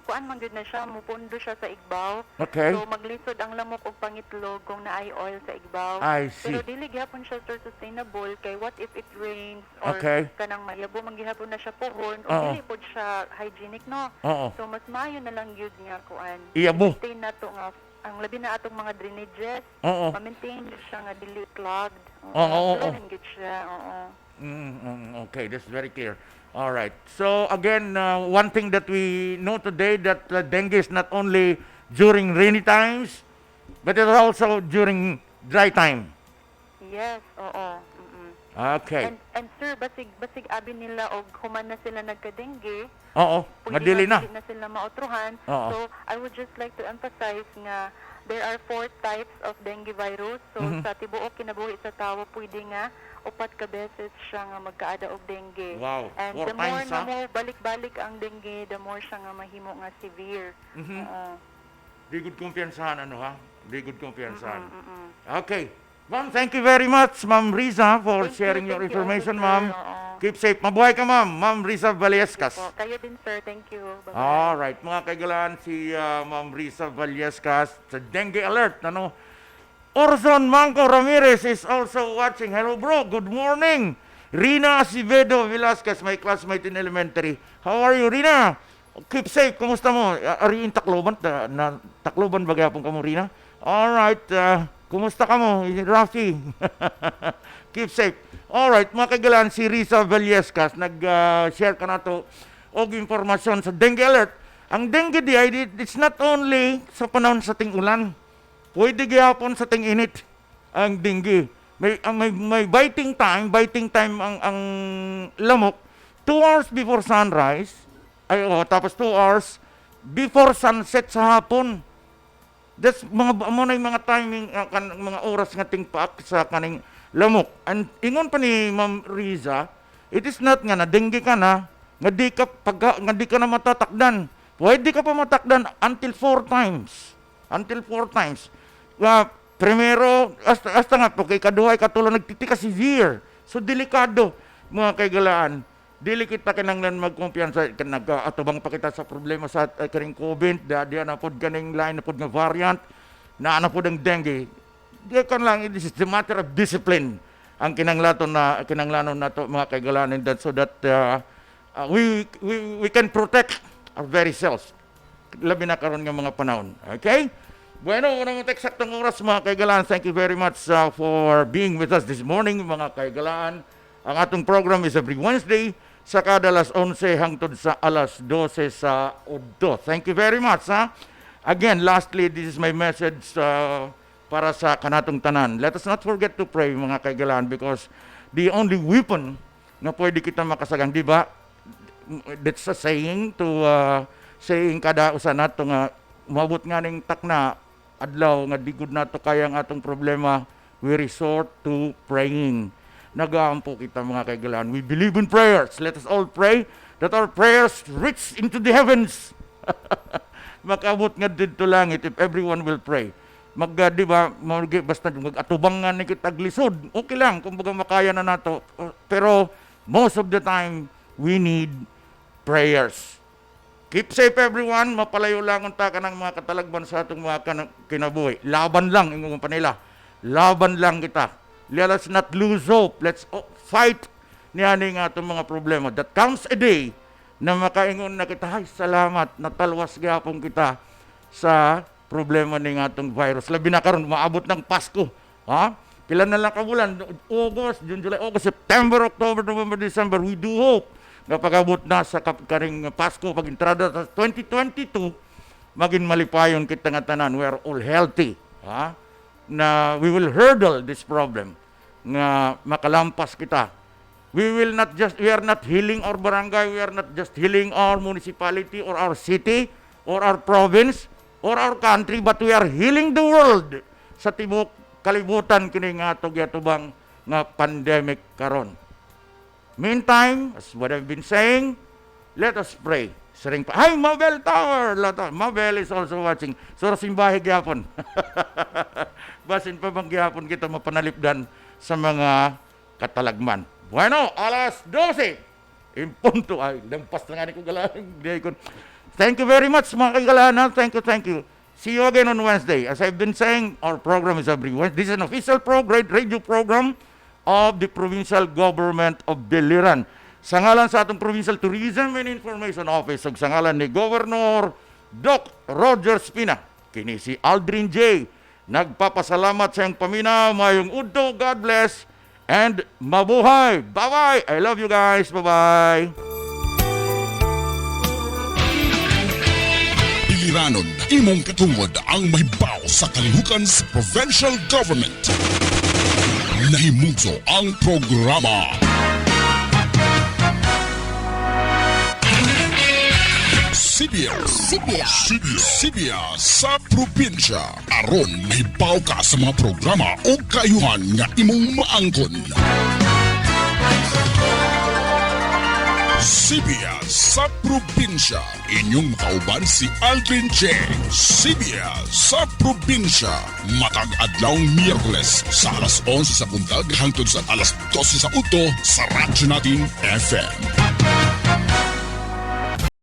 kuan man gyud na siya, mo pundo siya sa igbaw. Okay. So maglisod ang lamok og pangitlog kung naay oil sa igbaw. I see. Pero dili gyapon siya sir sustainable kay what if it rains or Okay. kanang mayabo man gihapon na siya pohon o Oo. dili pod siya hygienic, no. Oo. So mas maayo na lang gyud nga kuan. Iyabo. Maintain na to nga ang labi na atong mga drainages. Oo. Ma-maintain siya nga dili clogged. Oo. Chlorine gyud siya. Oo. Okay, that's very clear. All right. So again, one thing that we know today that dengue is not only during rainy times, but it is also during dry time. Yes, oo. Okay. And sir, basig abi nila og human na sila nagka-dengue. Oo, madili na. Dili na sila maotruhan. Oo. So, I would just like to emphasize nga there are 4 types of dengue virus. So, sa tibuok kinabuhi sa tawo, pwede nga 4 ka beses siya nga magkaada og dengue. Wow, And 4 the more times, na ha? mo balik-balik ang dengue, the more siya nga mahimo nga severe. Oo. Di good kumpiyansahan, Di good kumpiyansahan. Okay. Ma'am, thank you very much, Ma'am Riza, for Thank you, sharing your thank you information, also, ma'am. sir. Oo. Keep safe. Mabuhay ka, ma'am. Ma'am Riza Vallescas. Po, kayo din sir, thank you. Bye-bye. Alright, mga kaigalan, si Ma'am Riza Vallescas sa Dengue Alert. Orson Manco Ramirez is also watching. Hello, bro. Good morning. Rina Acevedo Velasquez, my classmate in elementary. How are you, Rina? Keep safe. Kumusta mo? Are you in Tacloban? Tacloban ba gayapon ka mo, Rina? Alright. Kumusta ka mo, Rafi? Keep safe. Alright, mga kaigalan, si Riza Vallescas, nag-share ka na to og informasyon sa Dengue Alert. Ang dengue di ay, it's not only sa panahon sa ting-ulan. Pwede gyapon sa ting-init ang dengue. May biting time ang lamok 2 hours before sunrise, tapos 2 hours before sunset sa hapon. That's mga timing, mga oras nga tingpak sa kaning lamok. And ingon pa ni Ma'am Riza, it is not nga na dengue ka na, nga di ka na matatakdan. Pwede ka pa matakdan until 4 times. Until 4 times. primero, hasta nga po, kay kaduhay katulong nagtitika severe. So, delikado, mga kaigalaan. Dili kita kinanglan magkumpiyansa, atubang pa kita sa problema sa karing COVID, diya na po ganing line na po nga variant, na po ng dengue. Diya kan lang, this is the matter of discipline ang kinanglanon na to, mga kaigalaan, that so that we can protect our very selves. Labi na karon nga mga panahon. Okay? Bueno, unang eksaktong oras, mga kaigalaan. Thank you very much for being with us this morning, mga kaigalaan. Ang atong program is every Wednesday sa kada alas 11 hangtod sa alas 12 sa udto. Thank you very much. Again, lastly, this is my message para sa kanatong tanan. Let us not forget to pray, mga kaigalaan, because the only weapon na pwede kita makasagang, di ba? That's a saying saying kada usa nato nga umabot nga ning takna adlaw nga digud nato kaya ang atong problema, we resort to praying. Nagaampo kita, mga kaigalaan. We believe in prayers. Let us all pray that our prayers reach into the heavens. Makabot nga dito langit if everyone will pray. Di ba, basta mag-atubangan ni kita glisod, okay lang, kumbaga makaya na nato. Pero most of the time, we need prayers. Keep safe, everyone. Mapalayo lang unta ka ng mga katalagban sa atong mga kinabuhi. Laban lang, ingong panila. Laban lang kita. Let us not lose hope. Let's fight niya nga itong mga problema. That comes a day na makaingon na kita, ay, salamat, natalwas gapon kita sa problema ni nga itong virus. Labi na karon, maabot ng Pasko. Pila na lang kabulan, August, June, July, August, September, October, November, December. We do hope na pag-abot na sa karing Pasko, pag entrada sa 2022, maging malipayon kita nga tanan. We are all healthy. Na we will hurdle this problem, nga makalampas kita. We are not healing our barangay, we are not just healing our municipality or our city or our province or our country, but we are healing the world sa tibok kalibutan kini nga atubang nga pandemic karon. Meantime, as what I've been saying, let us pray. Sering pa, hi, Mabel Tower! Mabel is also watching. So, simbahe gyapon. Basin pa bang gyapon kita mapanalipdan sa mga katalagman. Bueno, alas 12. Impunto. Ay, lampas na nga ni ko galang. Thank you very much, mga kaigalaan. Thank you. See you again on Wednesday. As I've been saying, our program is every Wednesday. This is an official radio program of the Provincial Government of Biliran. Sa ngalan sa atong Provincial Tourism and Information Office, ug sa ngalan ni Governor Doc Roger Spina, kini si Aldrin J. Nagpapasalamat sa iyong pamina, mayong udto, God bless, and mabuhay. Bye-bye. I love you guys. Bye-bye. Piliranon, imong katungod ang mahibaw sa kalihukan sa provincial government. Nahimugso ang programa. Sibya sa probinsya. Aron mahibaw ka sa mga programa o kayuhan nga imong maangkon. Sibya sa probinsya. Inyong kauban si Aldrin Cheng. Sibya sa probinsya. Matag adlawng Miyerkules sa alas 11 sa buntag hangtod sa alas 12 sa uto sa radyo natin FM.